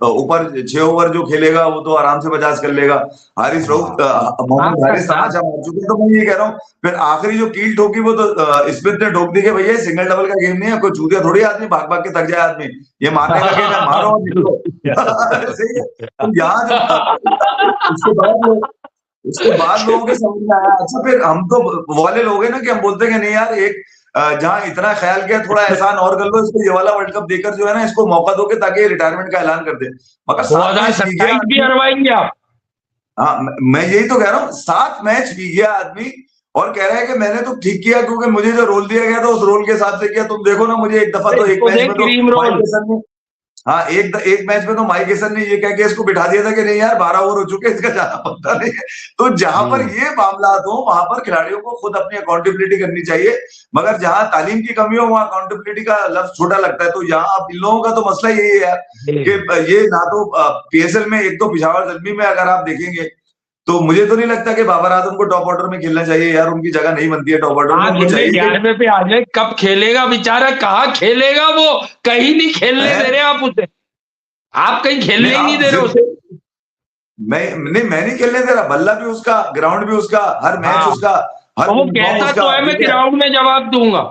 Speaker 2: ऊपर 6 ओवर जो खेलेगा वो तो आराम से 50 कर लेगा। हारिस रऊफ,
Speaker 1: आप
Speaker 2: मोहम्मद हारिस
Speaker 1: सकता।
Speaker 2: तमाचा मार चुके हैं। तो मैं ये कह रहा हूँ, फिर आखिरी जो कील ठोकी वो तो स्मिथ ने ठोक दी कि भैया सिंगल डबल का गेम नहीं है, कोई चूतिया थोड़ी आदमी भाग भाग के थक जाए आदमी, ये मारने का गेम है, मारो और निकलो। सही है। तो यहाँ जो उसके बाद लोगों के समझ में आया। अच्छा, फिर हम तो वो वाले लोग हैं ना कि हम बोलते हैं कि नहीं यार, एक जहां इतना ख्याल किया, थोड़ा एहसान और कर लो, इसको ये वाला वर्ल्ड कप देकर जो है ना, इसको मौका दो कि ताकि ये रिटायरमेंट का ऐलान कर दे। मगर
Speaker 1: दो
Speaker 2: 7
Speaker 1: हजार
Speaker 2: मैच भी गया
Speaker 1: सत्ताईस भी
Speaker 2: आदमी।
Speaker 1: हरवाएंगे आप।
Speaker 2: हाँ, मैं यही तो कह रहा हूँ, 7 मैच भी गया आदमी और कह रहा है कि मैंने तो ठीक किया, क्योंकि मुझे जो रोल दिया गया था उस रोल के हिसाब से किया। तुम देखो ना, मुझे एक दफा तो एक
Speaker 1: इसको
Speaker 2: मैच
Speaker 1: देख
Speaker 2: में तो
Speaker 1: क्रीम
Speaker 2: माइक
Speaker 1: रोल।
Speaker 2: हेसन ने, हाँ, एक मैच में तो माइक हेसन ने ये कह के इसको बिठा दिया था कि नहीं यार, 12 ओवर हो चुके, इसका जाना पड़ता नहीं है। तो जहां पर ये मामला हो, वहां पर खिलाड़ियों को खुद अपनी अकाउंटेबिलिटी करनी चाहिए। मगर जहां तालीम की कमी हो, वहां अकाउंटेबिलिटी का लफ्ज छोटा लगता है। तो यहाँ अब इन लोगों का तो मसला यही है यार, कि ये ना तो पीएसएल में, एक तो पिशावर जलमी में अगर आप देखेंगे, तो मुझे तो नहीं लगता कि बाबर आजम को टॉप ऑर्डर में खेलना चाहिए यार, उनकी जगह नहीं बनती है टॉप ऑर्डर में,
Speaker 1: हाँ,
Speaker 2: उनको
Speaker 1: खेले
Speaker 2: चाहिए कि
Speaker 1: 11वें पे आ जाए, कब खेलेगा बेचारा, कहाँ खेलेगा वो, कहीं नहीं खेलने दे रहे आप उसे, आप कहीं
Speaker 2: नहीं,
Speaker 1: खेलने ही नहीं
Speaker 2: आप
Speaker 1: दे रहे
Speaker 2: जिद,
Speaker 1: उसे।
Speaker 2: मैं नहीं खेलने दे रहा, बल्ला भी उसका, ग्राउंड भी उसका, हर मैच
Speaker 1: हाँ,
Speaker 2: उसका, हर
Speaker 1: तो वो
Speaker 2: यूनिफॉर्म
Speaker 1: कहता
Speaker 2: उसका,
Speaker 1: तो है मैं
Speaker 2: ठीक है।
Speaker 1: ग्राउंड में जवाब दूंगा।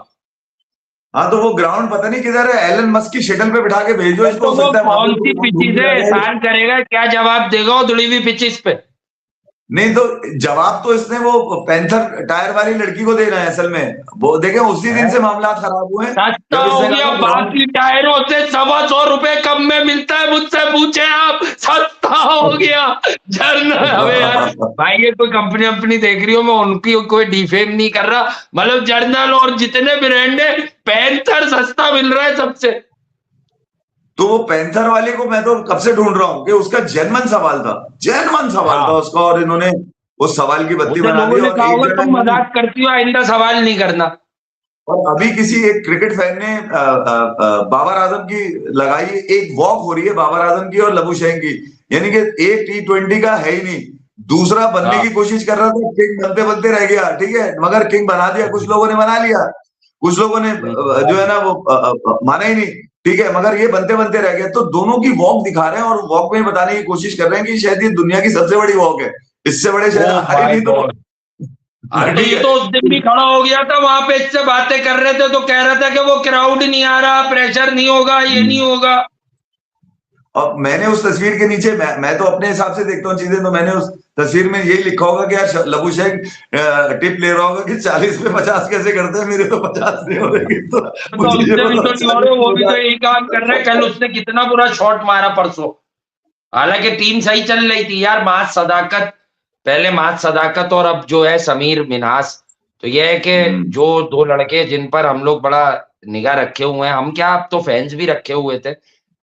Speaker 2: हाँ, तो वो ग्राउंड पता नहीं किधर है, एलन मस्क की शटल पे बिठा के भेजो इसको,
Speaker 1: तो
Speaker 2: हो
Speaker 1: वो
Speaker 2: सकता है वहां
Speaker 1: कौन
Speaker 2: पे
Speaker 1: सी पिचिस है, एहसान करेगा, क्या जवाब देगा वो धुली हुई पिचिस पे।
Speaker 2: नहीं, तो जवाब तो इसने वो पैंथर टायर वाली लड़की को देना है असल में। वो देखे, उसी दिन से मामला खराब हुए
Speaker 1: सस्ता
Speaker 2: जब
Speaker 1: हो
Speaker 2: इसने
Speaker 1: गया,
Speaker 2: कहा ग्राउंड।
Speaker 1: बाकी टायरों से 125 कम में मिलता है, मुझसे पूछे आप, सस्ता हो गया। झरना हमें यार, भाई ये कोई कंपनी अपनी देख रही हो, मैं उनकी कोई डिफेम नहीं कर रहा, मतलब जर्नल और जितने ब्रांड है, पैंथर सस्ता मिल रहा है सबसे।
Speaker 2: तो वो पैंथर वाले को मैं तो कब से ढूंढ रहा हूं कि उसका जेन्युइन सवाल था, जेन्युइन सवाल था
Speaker 1: हाँ,
Speaker 2: उसका, और इन्होंने उस सवाल की बत्ती
Speaker 1: मुझे
Speaker 2: बना
Speaker 1: लोगों
Speaker 2: दी
Speaker 1: ने
Speaker 2: और
Speaker 1: कहा
Speaker 2: एक
Speaker 1: होगा
Speaker 2: जगह
Speaker 1: तुम
Speaker 2: इन्होंने,
Speaker 1: मजाक करती हो, आइंदा सवाल नहीं करना।
Speaker 2: और अभी किसी एक क्रिकेट फैन ने बाबर आजम की लगाई, एक वॉक हो रही है बाबर आजम की और लबुशेन की, यानी कि एक T20 का है ही नहीं, दूसरा बनने
Speaker 1: हाँ
Speaker 2: की कोशिश कर रहा था, किंग बनते बनते रह गया, ठीक है, मगर किंग बना दिया, कुछ लोगों ने बना लिया, कुछ लोगों ने जो है ना वो माना ही नहीं, ठीक है, मगर ये बनते बनते रह गया। तो दोनों की वॉक दिखा रहे हैं और वॉक में बताने की कोशिश कर रहे हैं कि शायद ये दुनिया की सबसे बड़ी वॉक है, इससे बड़े
Speaker 1: ओ
Speaker 2: शायद आए
Speaker 1: माय
Speaker 2: नहीं तो।
Speaker 1: गॉड। अरे तो
Speaker 2: ठीक
Speaker 1: ये
Speaker 2: है,
Speaker 1: तो उस दिन भी खड़ा हो गया था वहां पे, इससे बातें कर रहे थे तो कह रहा था कि वो क्राउड नहीं आ रहा, प्रेशर नहीं होगा, ये नहीं होगा।
Speaker 2: अब मैंने उस तस्वीर के नीचे, मैं तो अपने हिसाब से देखता हूँ चीजें, तो मैंने उस तस्वीर में यही लिखा होगा कि यार लबुशेन टिप ले रहा होगा कि 40 पे 50 कैसे करते हैं, मेरे तो 50 नहीं हो रहे, तो
Speaker 1: तो
Speaker 2: मुझे ये
Speaker 1: उससे भी
Speaker 2: बता
Speaker 1: तो नहीं हो
Speaker 2: 40
Speaker 1: रहे, वो
Speaker 2: पे
Speaker 1: भी तो
Speaker 2: 50।
Speaker 1: यही काम कर रहे हैं। कल उसने कितना बुरा शॉट मारा परसों, हालांकि टीम सही चल रही थी यार। माज सदाकत, पहले माज सदाकत और अब जो है समीर मिन्हास। तो यह है कि जो दो लड़के जिन पर हम लोग बड़ा निगाह रखे हुए हैं, हम क्या अब तो फैंस भी रखे हुए थे,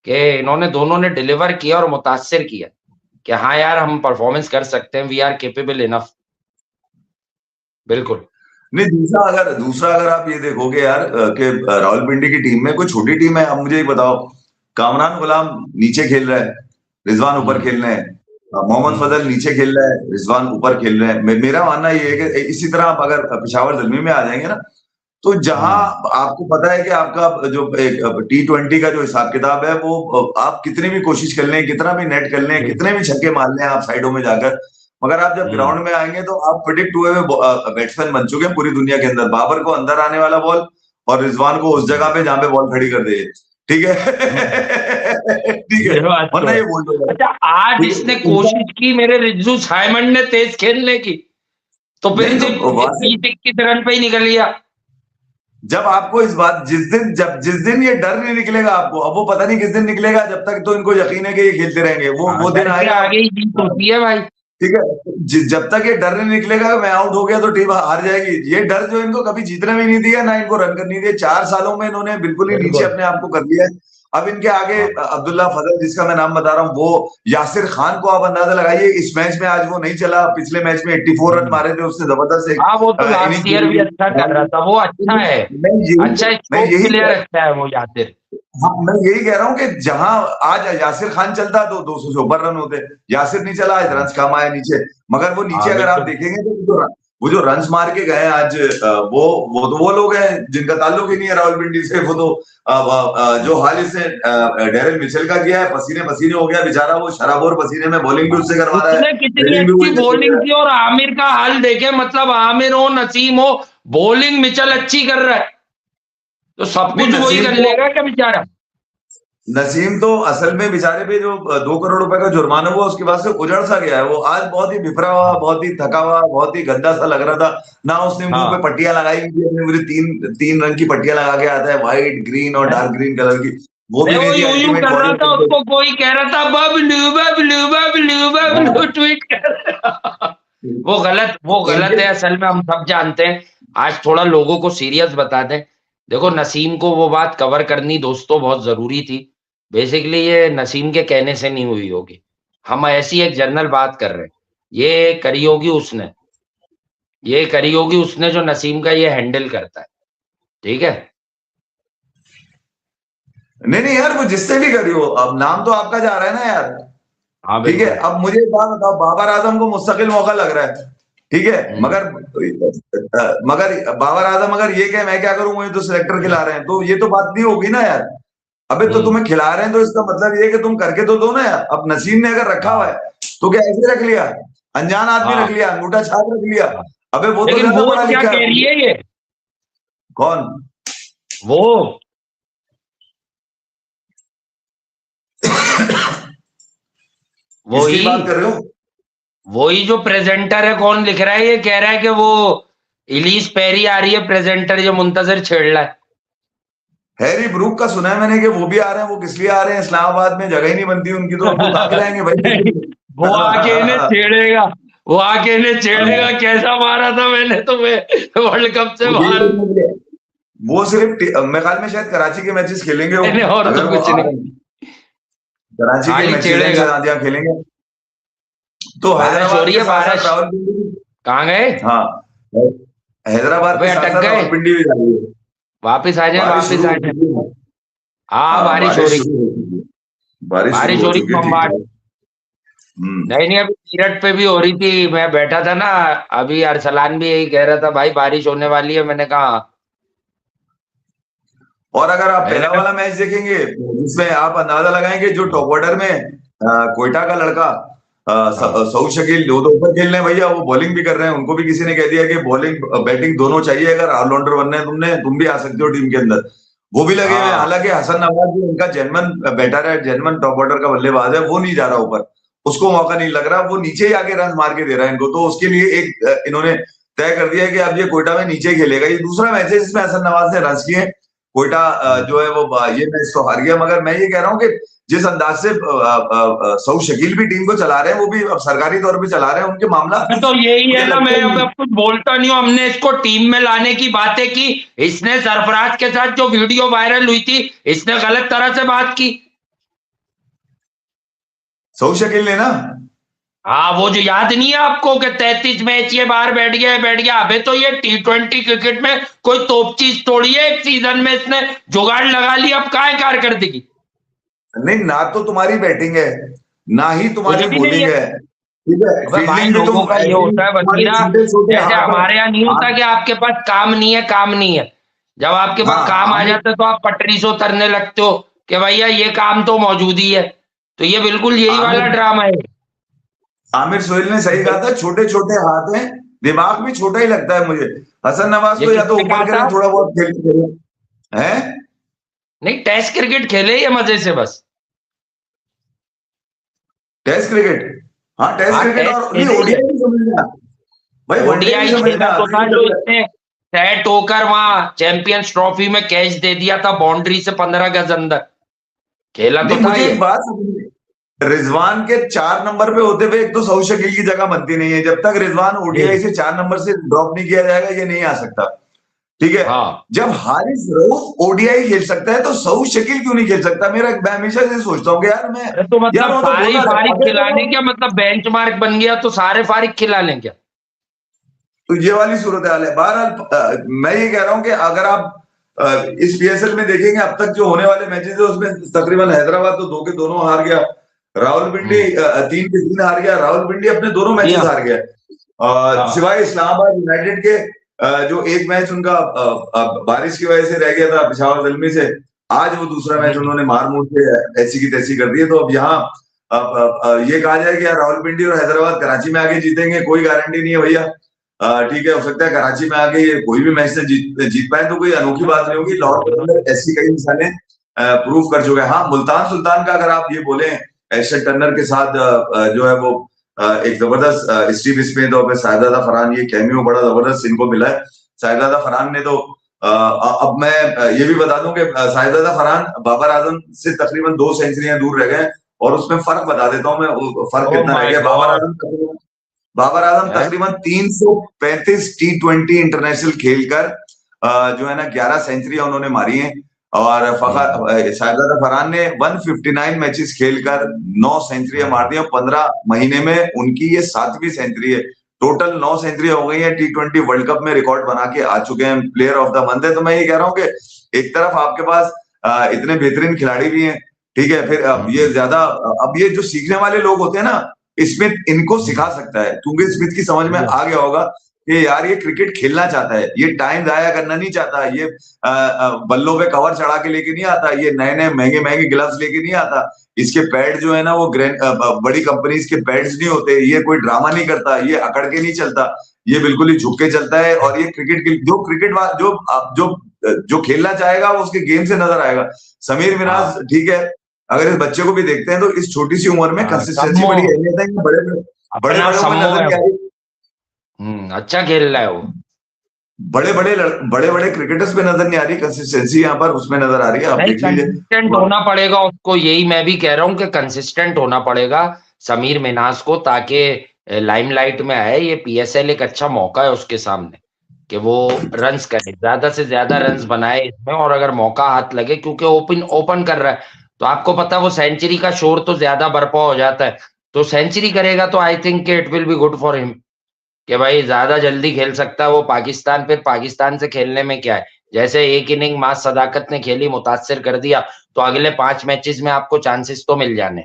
Speaker 1: कि इन्होंने दोनों ने डिलीवर किया और मुतासिर किया कि हाँ यार हम परफॉर्मेंस कर सकते हैं, वी आर केपेबल इनफ। बिल्कुल।
Speaker 2: नहीं, दूसरा अगर आप ये देखोगे यार कि रावलपिंडी की टीम में कोई छोटी टीम है, अब मुझे एक बताओ, कामरान गुलाम नीचे खेल रहा है, रिजवान ऊपर खेल रहे हैं, मोहम्मद फजल नीचे खेल रहा है, रिजवान ऊपर खेल रहे हैं। मेरा मानना ये है कि इसी तरह आप अगर पेशावर जलमी में आ जाएंगे ना, तो जहां आपको पता है कि आपका जो एक T20 का जो हिसाब किताब है, वो आप कितनी भी कोशिश कर लें, कितना भी नेट कर लें, कितने भी छक्के मार लें आप साइडों में जाकर, मगर आप जब ग्राउंड में आएंगे तो आप प्रिडिक्ट हुए हुए बैट्समैन बन चुके हैं पूरी दुनिया के अंदर। बाबर को अंदर आने वाला बॉल और रिजवान को उस जगह पे जहां पे बॉल खड़ी कर दे, ठीक है। ठीक है,
Speaker 1: ये बात तो
Speaker 2: वरना
Speaker 1: है।
Speaker 2: ये बोल दो,
Speaker 1: अच्छा, आज
Speaker 2: ठीक
Speaker 1: इसने
Speaker 2: है उनका।
Speaker 1: कोशिश की मेरे रिज्जू साइमंड ने तेज खेलने की, तो फिर
Speaker 2: नहीं
Speaker 1: भी
Speaker 2: तो वासिफ,
Speaker 1: 20-21 रन पे ही निकल गया।
Speaker 2: जब आपको इस बात, जिस दिन ये डर नहीं निकलेगा आपको, अब वो पता नहीं किस दिन निकलेगा, जब तक तो इनको यकीन है कि ये खेलते रहेंगे,
Speaker 1: हाँ,
Speaker 2: वो दिन
Speaker 1: डर के
Speaker 2: आएगा।
Speaker 1: आगे ही जीत होती है भाई।
Speaker 2: ठीक है, जब तक ये डर नहीं निकलेगा मैं आउट हो गया तो टीम हार जाएगी, ये डर जो इनको कभी जीतने भी नहीं दिया, ना इनको रन करनी दिया, 4 सालों में इन्होंने बिल्कुल ही नीचे
Speaker 1: बिल्कुल।
Speaker 2: अपने आप को कर दिया है। अब इनके आगे
Speaker 1: हाँ
Speaker 2: अब्दुल्ला फजल, जिसका मैं नाम बता रहा हूँ, वो यासिर खान को आप अंदाजा लगाइए, इस मैच में आज वो नहीं चला, पिछले मैच में 84 रन मारे थे उसने, जबरदस्त
Speaker 1: हाँ, वो तो
Speaker 2: एक इनिंग
Speaker 1: लास्ट ईयर भी
Speaker 2: खेली
Speaker 1: अच्छा कर रहा था, वो अच्छा
Speaker 2: थी।
Speaker 1: है। अच्छा
Speaker 2: मैं
Speaker 1: स्ट्रोक
Speaker 2: यही
Speaker 1: प्लेयर अच्छा है वो यासिर।
Speaker 2: हाँ, मैं यही कह रहा हूँ कि जहां आज यासिर खान चलता तो 200 से ऊपर रन होते, यासिर नहीं चला, आज रन कम आए नीचे, मगर वो नीचे
Speaker 1: हाँ
Speaker 2: अगर आप
Speaker 1: बिल्कुल।
Speaker 2: देखेंगे तो वो जो रन्स मार के गए आज, वो तो वो लोग हैं जिनका ताल्लुक ही नहीं है रावलपिंडी से, वो तो जो हाल इसने डेरिल मिचेल का किया है, पसीने पसीने हो गया बेचारा, वो शराबोर पसीने में बॉलिंग भी
Speaker 1: हाँ,
Speaker 2: उससे करवा रहा है,
Speaker 1: उसने कितनी
Speaker 2: फील्डिंग भी
Speaker 1: अच्छी
Speaker 2: वही से कर
Speaker 1: बॉलिंग
Speaker 2: रहा है।
Speaker 1: की, और आमिर का हाल देखे, मतलब आमिर हो नसीम हो, बॉलिंग मिचल अच्छी कर रहा है, तो सब
Speaker 2: नहीं,
Speaker 1: कुछ वही कर लेगा क्या बेचारा।
Speaker 2: नसीम तो असल में बेचारे पे जो 2 करोड़ रुपए का जुर्माना हुआ उसके बाद से उजड़ सा गया है, वो आज बहुत ही बिफरा हुआ, बहुत ही थका हुआ, बहुत ही गंदा सा लग रहा था ना, उसने मुंह पे
Speaker 1: हाँ,
Speaker 2: पट्टियां लगाई हुई थी, अपने मुझे तीन तीन रंग की पट्टियां लगा के आता है, व्हाइट ग्रीन और डार्क ग्रीन कलर की, वो
Speaker 1: नहीं
Speaker 2: भी
Speaker 1: वो
Speaker 2: नहीं थी
Speaker 1: यूं यूं
Speaker 2: अल्टीमेट
Speaker 1: कर रहा
Speaker 2: बॉडी।
Speaker 1: था, उसको कोई कह रहा था बबलू बबलू बबलू बबलू, ट्वीट कर रहा। वो गलत
Speaker 2: इनके
Speaker 1: है, असल में हम सब जानते हैं। आज थोड़ा लोगों को सीरियस बता दें। देखो, नसीम को वो बात कवर करनी दोस्तों बहुत जरूरी थी। बेसिकली ये नसीम के कहने से नहीं हुई होगी, हम ऐसी एक जनरल बात कर रहे हैं। ये करी होगी उसने जो नसीम का ये हैंडल करता है, ठीक है।
Speaker 2: नहीं नहीं यार, वो जिससे भी करी हो, अब नाम तो आपका जा रहा है ना यार,
Speaker 1: हाँ
Speaker 2: ठीक है।
Speaker 1: बिल्कुल।
Speaker 2: अब मुझे एक बात बताओ, बाबर आजम को मुस्तकिल मौका लग रहा है, ठीक है,
Speaker 1: हम्म।
Speaker 2: मगर बाबर आजम अगर ये कहे मैं क्या करूं, मुझे तो सिलेक्टर खिला रहे हैं, तो ये तो बात नहीं होगी ना यार। अबे तो
Speaker 1: हम्म।
Speaker 2: तुम्हें खिला रहे हैं तो इसका मतलब ये है कि तुम करके तो दो ना यार। अब नसीम ने अगर रखा हुआ
Speaker 1: हाँ
Speaker 2: है तो क्या ऐसे रख लिया, अनजान आदमी रख
Speaker 1: हाँ
Speaker 2: लिया, अंगूठा छाप रख लिया?
Speaker 1: हाँ।
Speaker 2: अबे वो तो
Speaker 1: लेकिन
Speaker 2: ज्यादा
Speaker 1: वो
Speaker 2: पढ़ा
Speaker 1: क्या
Speaker 2: लिखा
Speaker 1: कह रही
Speaker 2: है।
Speaker 1: है ये,
Speaker 2: कौन?
Speaker 1: वो
Speaker 2: किसकी
Speaker 1: वही
Speaker 2: बात कर रहे हो?
Speaker 1: वही जो प्रेजेंटर है, कौन लिख रहा है, ये कह रहा है कि वो इलीस पेरी आ रही है प्रेजेंटर, जो मुंतजर छेड़ रहा है।
Speaker 2: हैरी ब्रूक का सुना है मैंने कि वो भी आ रहे हैं, वो किस लिए आ रहे हैं? इस्लामाबाद में जगह ही नहीं बनती उनकी, तो वो कहाँ के लाएंगे
Speaker 1: नहीं,
Speaker 2: भाई?
Speaker 1: वो आके इन्हें छेड़ेगा, वो आके इन्हें छेड़ेगा, कैसा मारा था मैंने तुम्हें वर्ल्ड कप से
Speaker 2: वो यही
Speaker 1: बाहर।
Speaker 2: करने के लिए, वो सिर्फ मेरे ख्याल में शायद कराची के मैचेस खेलेंगे वो,
Speaker 1: मैंने और
Speaker 2: अगर
Speaker 1: तो
Speaker 2: वो
Speaker 1: कुछ
Speaker 2: आ
Speaker 1: नहीं,
Speaker 2: रहे हैं कराची के
Speaker 1: खाली
Speaker 2: मैचेस हैं
Speaker 1: छेड़ेगा।
Speaker 2: शायद यहाँ खेलेंगे। तो
Speaker 1: बारिश हो
Speaker 2: हैदराबाद
Speaker 1: रही
Speaker 2: के
Speaker 1: है
Speaker 2: साथ साथ
Speaker 1: बारिश।
Speaker 2: रावलपिंडी,
Speaker 1: कहाँ गए?
Speaker 2: हाँ, हैदराबाद
Speaker 1: अबे
Speaker 2: के साथ
Speaker 1: अटक
Speaker 2: साथ
Speaker 1: गए।
Speaker 2: रावलपिंडी भी जा रही है।
Speaker 1: वापिस आ जाए,
Speaker 2: बारिश
Speaker 1: वापिस
Speaker 2: शुरू
Speaker 1: आ
Speaker 2: हो
Speaker 1: जाए।
Speaker 2: चुकी है।
Speaker 1: हाँ
Speaker 2: हाँ,
Speaker 1: बारिश हो
Speaker 2: बारिश
Speaker 1: रही,
Speaker 2: शुरू हो चुकी है, बारिश शुरू
Speaker 1: बारिश
Speaker 2: हो
Speaker 1: हो रही
Speaker 2: चुकी है, ठीक
Speaker 1: बम्बाट।
Speaker 2: ठाक। हम्म।
Speaker 1: नहीं नहीं, अभी मेरठ पे भी हो रही थी, मैं बैठा था ना। अभी अरसलान भी यही कह रहा था, भाई बारिश होने वाली है। मैंने कहा
Speaker 2: और अगर आप
Speaker 1: मैंने
Speaker 2: पहला
Speaker 1: कहा
Speaker 2: वाला मैच देखेंगे जिसमें आप अंदाजा लगाएंगे, जो टॉप ऑर्डर में कोयटा का लड़का
Speaker 1: हाँ
Speaker 2: सऊद शकील, दो तो ऊपर खेल रहे हैं भैया, वो बॉलिंग भी कर रहे हैं, उनको भी किसी ने कह दिया कि बॉलिंग बैटिंग दोनों चाहिए, अगर ऑलराउंडर बनना है तुमने, तुम भी आ सकते हो टीम के अंदर। वो भी लगे हुए हैं।
Speaker 1: हाँ।
Speaker 2: हालांकि हसन नवाज जो उनका जेनवन बैटर है, जेनवन टॉप ऑर्डर का बल्लेबाज है, वो नहीं जा रहा ऊपर, उसको मौका नहीं लग रहा, वो नीचे ही आके रन मार के दे रहा है इनको। तो उसके लिए एक इन्होंने तय कर दिया है कि अब ये कोयटा में नीचे खेलेगा। ये दूसरा मैच है जिसमें हसन नवाज ने रन किए। कोयटा जो है वो ये मैच तो हार गया, मगर मैं ये कह रहा हूँ कि जिस अंदाज से सऊद शकील भी टीम को चला रहे हैं, वो भी अब सरकारी तौर पे चला रहे हैं, उनके मामला
Speaker 1: अबे तो यही
Speaker 2: मुझे
Speaker 1: है ना,
Speaker 2: लगता
Speaker 1: मैं
Speaker 2: है।
Speaker 1: अब कुछ बोलता नहीं हूँ। हमने इसको टीम में लाने की बातें की, इसने सरफराज के साथ जो वीडियो वायरल हुई थी, इसने गलत तरह से बात की।
Speaker 2: सऊद शकील ने ना,
Speaker 1: हाँ, वो जो याद नहीं है आपको कि 33 मैच ये बाहर बैठ गया है, बैठ गया। अबे तो ये T20 क्रिकेट में कोई तोप चीज तोड़ी है, एक सीजन में इसने जुगाड़ लगा लिया। अब कहाँ है कारकर्दगी?
Speaker 2: नहीं, ना तो तुम्हारी बैटिंग है, ना ही
Speaker 1: कुछ
Speaker 2: तुम्हारी
Speaker 1: भी नहीं
Speaker 2: बॉलिंग
Speaker 1: है।
Speaker 2: है, ठीक है,
Speaker 1: अबे भाई,
Speaker 2: फील्डिंग भी
Speaker 1: लोगों
Speaker 2: तुम
Speaker 1: का ये
Speaker 2: ऐसे ही
Speaker 1: होता है
Speaker 2: तुम्हारे
Speaker 1: वसीला,
Speaker 2: छोटे छोटे
Speaker 1: जैसे
Speaker 2: हाथ
Speaker 1: हमारे यहाँ नहीं होता
Speaker 2: हाथ।
Speaker 1: कि आपके पास काम नहीं है, काम नहीं है। जब आपके पास
Speaker 2: हाँ,
Speaker 1: काम आ
Speaker 2: आमिर,
Speaker 1: जाता है तो आप पटरी से उतरने लगते हो कि भैया ये काम तो मौजूद ही है। तो ये बिल्कुल यही वाला
Speaker 2: आमिर
Speaker 1: ड्रामा है।
Speaker 2: आमिर सोहेल ने सही कहा था, छोटे छोटे हाथ हैं, दिमाग भी छोटा ही लगता है मुझे। हसन नवाज
Speaker 1: ये
Speaker 2: को या तो
Speaker 1: किसने कहा
Speaker 2: ऊपर
Speaker 1: था?
Speaker 2: करें, थोड़ा बहुत खेल करें है।
Speaker 1: नहीं, टेस्ट क्रिकेट खेले ये मजे से बस।
Speaker 2: टेस्ट क्रिकेट, हाँ टेस्ट
Speaker 1: हाँ
Speaker 2: क्रिकेट,
Speaker 1: टेस्ट
Speaker 2: और नहीं
Speaker 1: खेले ही है।
Speaker 2: ओडीआई भी समझना भाई, वनडे भी
Speaker 1: ओडीआई खेला
Speaker 2: समझना।
Speaker 1: तो था जो इसने सेट होकर वहां चैंपियंस ट्रॉफी में कैच दे दिया था बाउंड्री से 15 गज अंदर। खेला तो
Speaker 2: नहीं,
Speaker 1: था
Speaker 2: मुझे
Speaker 1: ये।
Speaker 2: एक बात समझिए, रिजवान के 4 नंबर पे होते हुए एक तो सऊद शकील की जगह बनती नहीं है। जब तक रिजवान
Speaker 1: जी।
Speaker 2: ओडीआई से 4 नंबर से ड्रॉप नहीं किया जाएगा, ये नहीं आ सकता, ठीक है।
Speaker 1: हाँ,
Speaker 2: जब हारिस रऊफ ओडीआई खेल सकता है, तो सऊद शकील क्यों नहीं खेल सकता? मैं हमेशा से सोचता हूँ कि यार मैं,
Speaker 1: अरे तो
Speaker 2: यार
Speaker 1: मतलब
Speaker 2: वो तो
Speaker 1: सारे ही
Speaker 2: बॉलर है,
Speaker 1: फारिग
Speaker 2: अबे
Speaker 1: खिला
Speaker 2: तो
Speaker 1: लें क्या? मतलब बेंचमार्क बन गया तो सारे फारिग खिला लें क्या?
Speaker 2: तो ये वाली सूरत हाल है। बहरहाल मैं ये कह रहा हूं कि अगर आप इस पीएसएल में देखेंगे, अब तक जो होने वाले मैचेस है उसमें तकरीबन हैदराबाद तो 2 के दोनों हार गया, रावलपिंडी
Speaker 1: हम्म।
Speaker 2: 3 के 3 हार गया, रावलपिंडी अपने दोनों
Speaker 1: जी
Speaker 2: मैचेस
Speaker 1: हाँ।
Speaker 2: हार गया,
Speaker 1: हाँ।
Speaker 2: सिवाय इस्लामाबाद यूनाइटेड के जो एक मैच उनका बारिश की वजह से रह गया था पिशावर जलमी से। आज वो दूसरा मैच उन्होंने मार मूर के ऐसी की तैसी कर दी है। तो अब यहाँ ये कहा जाए कि यार रावलपिंडी और हैदराबाद कराची में आके जीतेंगे, कोई गारंटी नहीं है भैया। ठीक है, हो सकता है कराची में आके ये कोई भी मैच से जीत पाए, तो कोई अनोखी बात नहीं होगी। लाहौर के अंदर ऐसी कई मिसालें प्रूव कर चुके हैं। हाँ, मुल्तान सुल्तान का अगर आप ये बोले, एशर टर्नर के साथ जो है वो एक जबरदस्त स्टीव स्मिथ और शाहजादा फरहान, ये कैमियो बड़ा जबरदस्त इनको मिला है। शाहजादा फरहान ने तो अब मैं ये भी बता दूं कि शाहजादा फरहान बाबर आजम से तकरीबन 2 सेंचुरियां दूर रह गए। और उसमें फर्क बता देता हूं मैं, फर्क
Speaker 1: ओ
Speaker 2: कितना रह
Speaker 1: माय
Speaker 2: गया।
Speaker 1: गॉड।
Speaker 2: बाबर आजम
Speaker 1: है।
Speaker 2: तकरीबन 335 T20 इंटरनेशनल खेलकर जो है ना 11 सेंचुरियां उन्होंने मारी हैं। और शाहजादा फरहान ने 159 मैचेस खेलकर 9 सेंचुरियां मार दी, और 15 महीने में उनकी ये 7वीं सेंचुरी है। टोटल 9 सेंचुरी हो गई है। T20 वर्ल्ड कप में रिकॉर्ड बना के आ चुके हैं, प्लेयर ऑफ द मंथ है। तो मैं ये कह रहा हूँ कि एक तरफ आपके पास इतने बेहतरीन खिलाड़ी भी हैं, ठीक है, फिर अब ये जो सीखने वाले लोग होते हैं ना, स्मिथ इनको सिखा सकता है, क्योंकि स्मिथ की समझ में आ गया होगा कि यार ये क्रिकेट खेलना चाहता है, ये टाइम जाया करना नहीं चाहता, ये बल्लों पे कवर चढ़ा के लेके नहीं आता, ये नए नए महंगे महंगे ग्लव्स लेके नहीं आता, इसके पैड जो है ना वो बड़ी कंपनीज के पैड्स नहीं होते, ये कोई ड्रामा नहीं करता, ये अकड़ के नहीं चलता, ये बिल्कुल ही झुक के चलता है। और ये जो जो खेलना चाहेगा वो उसके गेम से नजर आएगा। समीर मिराज,
Speaker 1: हाँ।
Speaker 2: ठीक है, अगर इस बच्चे को भी देखते हैं तो इस छोटी सी उम्र में कंसिस्टेंसी
Speaker 1: कम्मो,
Speaker 2: बड़ी अहमियत है। बड़े बड़े
Speaker 1: अपना
Speaker 2: बड़े में
Speaker 1: सम्मो
Speaker 2: नजर
Speaker 1: है
Speaker 2: नहीं आ
Speaker 1: वो।
Speaker 2: रही।
Speaker 1: अच्छा खेल रहा है वो।
Speaker 2: बड़े बड़े क्रिकेटर्स पे नजर नहीं आ रही कंसिस्टेंसी, यहाँ पर उसमें नजर आ रही है, आप
Speaker 1: नहीं,
Speaker 2: देख लीजिए।
Speaker 1: कंसिस्टेंट होना पड़ेगा उसको, यही मैं भी कह रहा हूँ कि कंसिस्टेंट होना पड़ेगा समीर मिनास को, ताकि लाइमलाइट में आए। ये पीएसएल एक अच्छा मौका है उसके सामने कि वो रन्स करे, ज्यादा से ज्यादा रन्स बनाए इसमें। और अगर मौका हाथ लगे, क्योंकि ओपन ओपन कर रहा है, तो आपको पता है वो सेंचुरी का शोर तो ज्यादा बरपा हो जाता है। तो सेंचुरी करेगा तो I think it will be good for him, कि भाई ज्यादा जल्दी खेल सकता है वो पाकिस्तान, फिर पाकिस्तान से खेलने में क्या है, जैसे एक इनिंग मास सदाकत ने खेली, मुतासिर कर दिया, तो अगले 5 मैचेस में आपको चांसेस तो मिल जाने,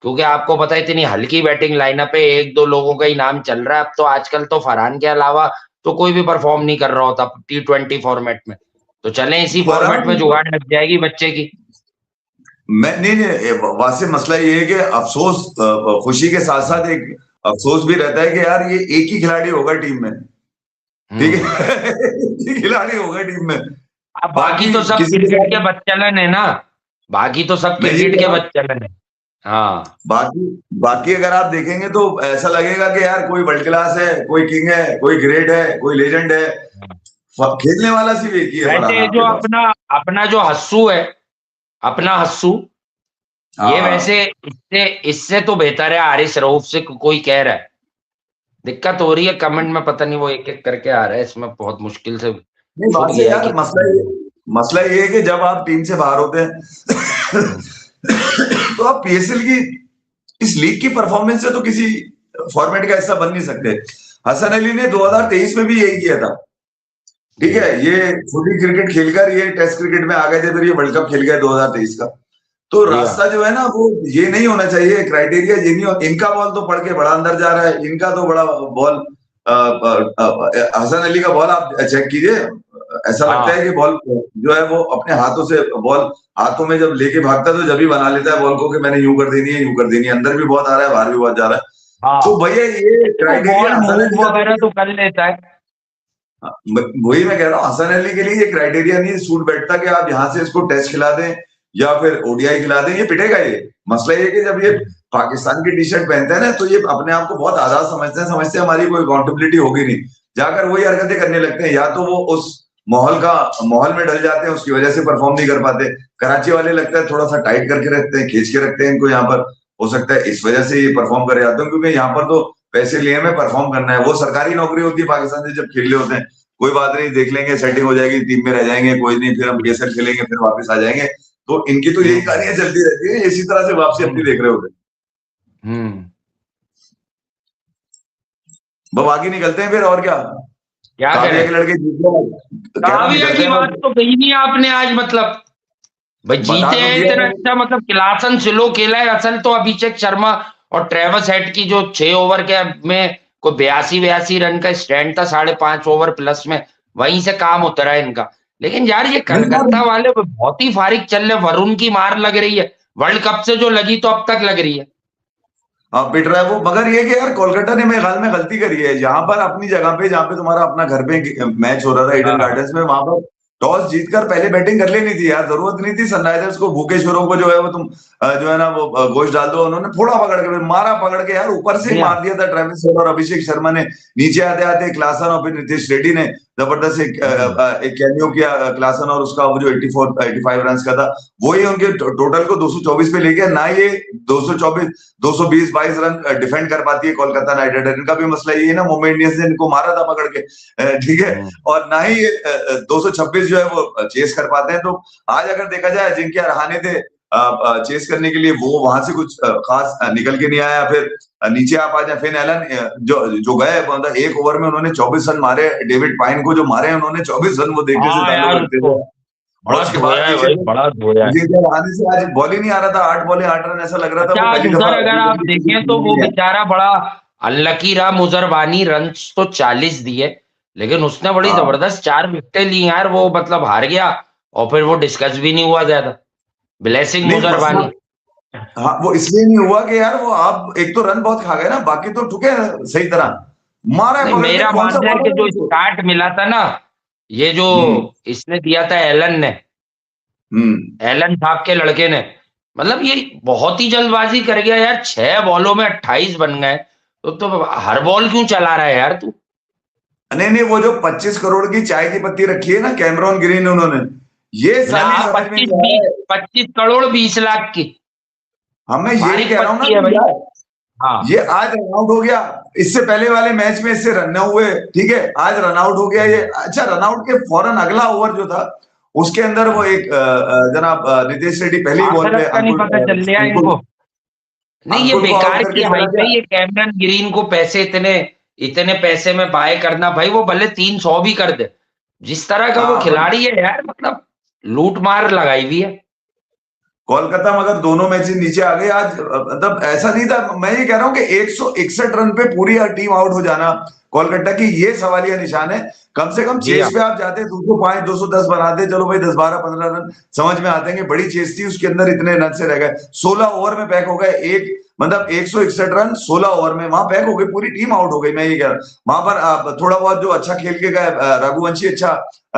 Speaker 1: क्योंकि आपको पता है इतनी हल्की बैटिंग लाइनअप है, 1-2 लोगों का ही नाम चल रहा है अब तो, आजकल तो फरहान के अलावा तो कोई भी परफॉर्म नहीं कर रहा होता T20 फॉर्मेट में, तो चले इसी फॉर्मेट में जुगाड़ लग जाएगी बच्चे की।
Speaker 2: मैं नहीं, वासिफ मसला ये है कि अफसोस, खुशी के साथ साथ एक अफसोस भी रहता है कि यार ये एक ही खिलाड़ी होगा टीम में, ठीक है। एक ही खिलाड़ी होगा टीम में,
Speaker 1: अब बाकी तो सब क्रिकेट के बच्चलन है ना, बाकी तो सब क्रिकेट के बच्चलन है। हाँ,
Speaker 2: बाकी बाकी अगर आप देखेंगे तो ऐसा लगेगा कि यार कोई वर्ल्ड क्लास है, कोई किंग है, कोई ग्रेट है, कोई लेजेंड है, खेलने वाला सिर्फ एक ही है।
Speaker 1: वैसे जो अपना अपना जो हस्सू है, अपना हस्सू, ये वैसे इससे इससे तो बेहतर है आरिस रऊफ से, कोई कह रहा है। दिक्कत हो रही है कमेंट में, पता नहीं वो एक एक करके आ रहा है, इसमें बहुत मुश्किल से
Speaker 2: नहीं,
Speaker 1: छूट
Speaker 2: बात से
Speaker 1: गया है
Speaker 2: यार मसला ये है कि जब आप टीम से बाहर होते हैं तो आप पीएसएल की इस लीग की परफॉर्मेंस से तो किसी फॉर्मेट का हिस्सा बन नहीं सकते। हसन अली ने 2023 में भी यही किया था, ठीक है, ये छोटी क्रिकेट खेलकर ये टेस्ट क्रिकेट में आ गए थे, फिर ये वर्ल्ड कप खेल गए 2023 का। तो रास्ता जो है ना वो ये नहीं होना चाहिए, क्राइटेरिया ये नहीं हो, इनका बॉल तो पढ़ के बड़ा अंदर जा रहा है, इनका तो बड़ा बॉल, हसन अली का बॉल आप चेक कीजिए, ऐसा लगता है कि बॉल जो है वो अपने हाथों से, बॉल हाथों में जब लेके भागता है तो जब भी बना लेता है बॉल को कि मैंने यूं कर देनी है, यूं कर देनी है, अंदर भी बहुत आ रहा है, बाहर भी बहुत जा रहा है। तो भैया ये क्राइटेरिया हसन अली
Speaker 1: वगैरह तो कर लेता है,
Speaker 2: वही मैं कह रहा हूँ, हसन अली के लिए ये क्राइटेरिया नहीं सूट बैठता कि आप यहाँ से इसको टेस्ट खिला दें या फिर ओडीआई खिला दें, ये पिटेगा। ये मसला ये कि जब ये पाकिस्तान की टी शर्ट पहनते हैं ना तो ये अपने आप को बहुत आजाद समझते हैं हमारी कोई अकाउंटेबिलिटी होगी नहीं, जाकर वही हरकतें करने लगते हैं, या तो वो उस माहौल में ढल जाते हैं, उसकी वजह से परफॉर्म नहीं कर पाते। कराची वाले लगता है थोड़ा सा टाइट करके रखते हैं, खींच के रखते हैं इनको यहाँ पर, हो सकता है इस वजह से ये परफॉर्म कर जाते हैं, क्योंकि यहाँ पर तो पैसे लिए हमें परफॉर्म करना है। वो सरकारी नौकरी होती है पाकिस्तान से, जब खेल रहे होते हैं कोई बात नहीं, देख लेंगे, सेटिंग हो जाएगी, टीम में रह जाएंगे, कोई नहीं, फिर हम पीएसएल खेलेंगे, फिर वापस आ जाएंगे। तो इनकी तो यही कहानियां चलती रहती है, इसी तरह से वापसी अपनी देख रहे होते हैं। बब आगे निकलते हैं फिर, और क्या
Speaker 1: करें,
Speaker 2: के लड़के
Speaker 1: काविया की बात तो कही नहीं आपने आज, मतलब भाई जीते हैं इतना अच्छा, मतलब क्लासन स्लो खेला है असल तो, अभिषेक शर्मा और ट्रेवस हेड की जो 6 ओवर के में को 82 रन का स्टैंड था, 5.5 ओवर प्लस में, वहीं से काम उतरा है इनका। लेकिन यार ये कलकत्ता वाले बहुत ही फारिग चल रहे, वरुण की मार लग रही है, वर्ल्ड कप से जो लगी तो अब तक लग रही है।
Speaker 2: हाँ पिट रहा है वो, मगर ये कि यार कोलकाता ने मेरे ख्याल में गलती करी है यहाँ पर, अपनी जगह पे जहाँ पे तुम्हारा अपना घर पे मैच हो रहा था ईडन गार्डन्स में, वहां पर टॉस जीतकर पहले बैटिंग कर लेनी थी यार, जरूरत नहीं थी सनराइजर्स को, भूखेश्वरों को जो है वो तुम जो है ना वो गोश्त डाल दो, उन्होंने थोड़ा पकड़ के मारा, पकड़ के यार ऊपर से मार दिया था ट्रेविस हेड और अभिषेक शर्मा ने, नीचे आते आते क्लासन और फिर नीतीश रेड्डी ने जबरदस्त एक कैमियो किया क्लासन, और उसका वो जो 85 रन का था वही उनके टोटल को 224 पे ले गया ना। ये 220-22 रन डिफेंड कर पाती है कोलकाता नाइट राइडर, इनका भी मसला ये है ना, मुंबई इंडियंस ने इनको मारा था पकड़ के, ठीक है, और ना ही 226 जो है वो चेस कर पाते हैं। तो आज अगर देखा जाए जिनके रहाने थे चेस करने के लिए, वो वहां से कुछ खास निकल के नहीं आया। फिर नीचे आप आ जाए, फिन एलन जो गए, मतलब 1 ओवर में उन्होंने 24 रन मारे, डेविड पाइन को जो मारे उन्होंने 24 रन, वो देखने से ताल्लुक रखते थे। और उसके बाद रहाने से आज बॉल ही नहीं आ रहा था, 8 बॉलें 8 रन, ऐसा लग रहा था
Speaker 1: उधर अगर आप देखें तो वो बेचारा बड़ा अनलकी रहा, मुजरबानी रन तो 40 दिए, लेकिन उसने बड़ी जबरदस्त 4 विकेटें ली यार, वो मतलब हार गया और फिर वो डिस्कस भी नहीं हुआ ज्यादा, ब्लेसिंग मुजरबानी।
Speaker 2: हाँ, वो इसलिए नहीं हुआ कि यार वो आप एक तो रन बहुत खा गए ना, बाकी तो ठुके सही तरह मारा।
Speaker 1: मेरा मानना है कि जो स्टार्ट मिला था ना, ये जो इसने दिया था एलन ने, एलन साहब के लड़के ने, मतलब ये बहुत ही जल्दबाजी कर गया यार, 6 बॉलों में 28 बन गए, तो हर बॉल क्यों चला रहा है यार तू?
Speaker 2: नहीं, वो जो 25 करोड़ की चाय की पत्ती रखी है ना कैमरॉन ग्रीन, उन्होंने ये
Speaker 1: 25 करोड़ 20 लाख की,
Speaker 2: मैं ये कह रहा हूँ ना, हाँ, ये आज रन आउट हो गया, इससे पहले वाले मैच में इससे रन हुए, ठीक है, आज रन आउट हो गया ये। अच्छा, रन आउट के फौरन अगला ओवर जो था उसके अंदर वो एक जनाब नितेश रेड्डी पहली बॉल पे
Speaker 1: नहीं ये
Speaker 2: अंकुर को आउट
Speaker 1: बेकार
Speaker 2: करके
Speaker 1: की
Speaker 2: चला
Speaker 1: हाइप
Speaker 2: गया।
Speaker 1: है, ये कैमरन ग्रीन को पैसे इतने इतने पैसे में बाय करना, भाई वो भले 300 भी कर दे, जिस तरह का वो
Speaker 2: हाँ
Speaker 1: खिलाड़ी है यार, मतलब लूट मार लगाई हुई है।
Speaker 2: कोलकाता में अगर दोनों मैचेस नीचे आ गए आज, मतलब ऐसा नहीं था। मैं ये कह रहा हूँ कि 161 रन पे पूरी टीम आउट हो जाना कोलकाता की, ये सवालिया निशान है। कम से कम
Speaker 1: जी हाँ।
Speaker 2: चेस पे आप जाते 205 210 बनाते, चलो भाई 10 12 15 रन समझ में आते हैं कि बड़ी चेस थी, उसके अंदर इतने रन से रह गए। 16 ओवर में पैक हो गए, एक मतलब 161 रन 16 ओवर में वहां पैक हो गई, पूरी टीम आउट हो गई। मैं ये कह रहा हूँ वहां पर थोड़ा बहुत जो अच्छा खेल के गए, रघुवंशी अच्छा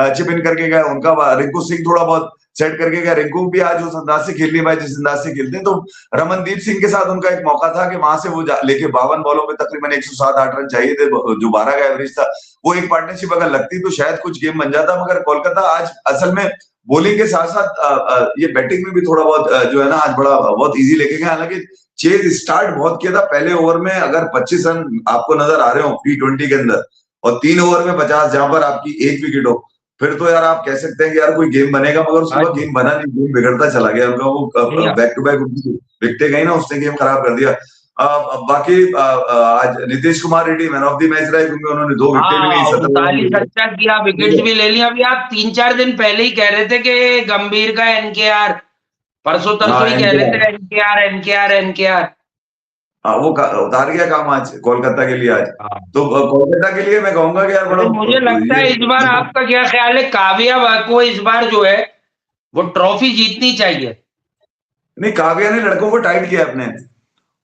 Speaker 2: चिप इन करके गए उनका, रिंकू सिंह थोड़ा बहुत सेट करके गया, रिंकू भी आज उस अंदाज से खेल नहीं पाए जिस अंदाज से खेलते हैं। तो रमनदीप सिंह के साथ उनका एक मौका था कि वहां से वो लेके 52 बॉलों में तकरीबन 107-8 रन चाहिए थे, जो 12 का एवरेज था। वो एक पार्टनरशिप अगर लगती तो शायद कुछ गेम बन जाता। मगर कोलकाता आज असल में बॉलिंग के साथ साथ ये बैटिंग में भी थोड़ा बहुत जो है ना आज बड़ा बहुत इजी लेके गए। हालांकि चेज स्टार्ट बहुत किया था पहले ओवर में, अगर 25 रन आपको नजर आ रहे हो T20 के अंदर और 3 ओवर में 50, जहां पर आपकी एक विकेट हो, फिर तो यार आप कह सकते हैं कि यार कोई गेम बनेगा। मगर उसके बाद गेम बना नहीं, गेम बिगड़ता चला गया उनका।
Speaker 1: जी
Speaker 2: वो
Speaker 1: हाँ।
Speaker 2: बैक टू बैक विकेटें गई ना, उसने गेम खराब कर दिया। बाकी आज Nitish Kumar Reddy man of the match रहे, क्योंकि उन्होंने 2 विकेटें भी ली,
Speaker 1: हाँ
Speaker 2: 17 ओवर
Speaker 1: 39
Speaker 2: में।
Speaker 1: अच्छा किया, विकेट्स भी ले लिया। अभी आप 3-4 दिन पहले ही कह रहे थे कि गंभीर का एनकेआर, परसों तरसों
Speaker 2: हाँ
Speaker 1: ही कह रहे थे एनकेआर एनकेआर एनकेआर।
Speaker 2: हाँ, वो उतार गया काम आज कोलकाता के लिए आज।
Speaker 1: हाँ।
Speaker 2: तो कोलकाता के लिए मैं कहूंगा कि यार बड़ा
Speaker 1: लेकिन मुझे लगता
Speaker 2: ये
Speaker 1: है इस बार, आपका क्या ख्याल है, काव्या को इस बार जो है वो ट्रॉफी जीतनी चाहिए।
Speaker 2: नहीं, काव्या ने लड़कों को टाइट किया अपने,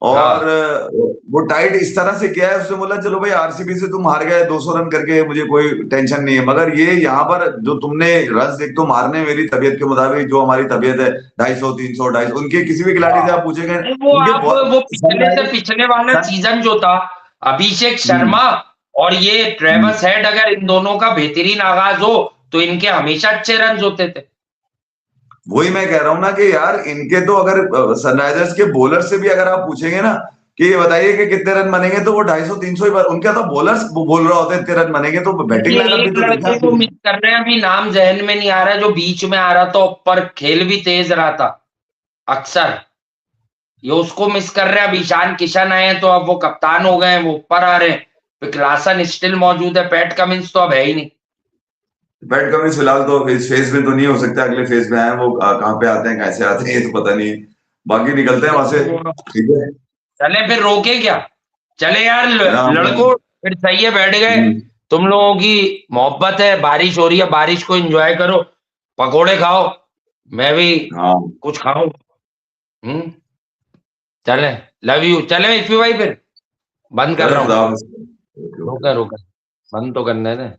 Speaker 2: और
Speaker 1: हाँ
Speaker 2: वो टाइट इस तरह से किया है, उसने बोला चलो भाई आरसीबी से तुम हार गए 200 रन करके, मुझे कोई टेंशन नहीं है, मगर ये यहाँ पर जो तुमने रन एक तो मारने, मेरी तबीयत के मुताबिक जो हमारी तबीयत है 250 300 250, उनके किसी भी खिलाड़ी से
Speaker 1: हाँ।
Speaker 2: आप पूछेंगे
Speaker 1: नहीं, वो
Speaker 2: उनके
Speaker 1: आप
Speaker 2: बहुत
Speaker 1: वो पिछले से पिछले वाला सीजन जो था, अभिषेक शर्मा और ये ट्रेविस हेड, अगर इन दोनों का बेहतरीन आगाज हो तो इनके हमेशा अच्छे रन होते थे।
Speaker 2: वही मैं कह रहा हूं ना कि यार इनके तो अगर सनराइजर्स के बॉलर से भी अगर आप पूछेंगे ना कि ये बताइए कि कितने रन बनेंगे, तो वो 250 300 ही उनका तो बॉलर्स बोल रहा होता है इतने रन बनेंगे। तो बैटिंग
Speaker 1: ये
Speaker 2: लाइनअप भी
Speaker 1: एक
Speaker 2: तो देखा
Speaker 1: लड़के को मिस कर रहे हैं, अभी नाम जहन में नहीं आ रहा, जो बीच में आ रहा था ऊपर, खेल भी तेज रहा था अक्सर, ये उसको मिस कर रहे हैं। अब ईशान किशन आए हैं तो अब वो कप्तान हो गए हैं, वो ऊपर आ रहे हैं। क्लासन स्टिल मौजूद है, पैट कमिंस तो अब है ही नहीं।
Speaker 2: बैट कमिंस फिलहाल तो इस फेज में तो नहीं हो सकता, अगले फेज में आए वो कहाँ पे आते हैं कैसे आते हैं ये तो पता नहीं है। बाकी निकलते हैं वहां से। ठीक है,
Speaker 1: चले फिर, रोके क्या? चले यार
Speaker 2: हाँ,
Speaker 1: लड़कों, फिर सही है, बैठ गए।
Speaker 2: हम्म,
Speaker 1: तुम लोगों की मोहब्बत है, बारिश हो रही है, बारिश को एंजॉय करो, पकोड़े खाओ, मैं भी
Speaker 2: हाँ,
Speaker 1: कुछ खाऊं। हम्म। चले, लव यू। चले इफी भाई, फिर बंद कर
Speaker 2: चलो
Speaker 1: रहा हूँ।
Speaker 2: खुदा हाफिज। ओके,
Speaker 1: रोका
Speaker 2: ओके।
Speaker 1: रोका, बंद तो करने दे।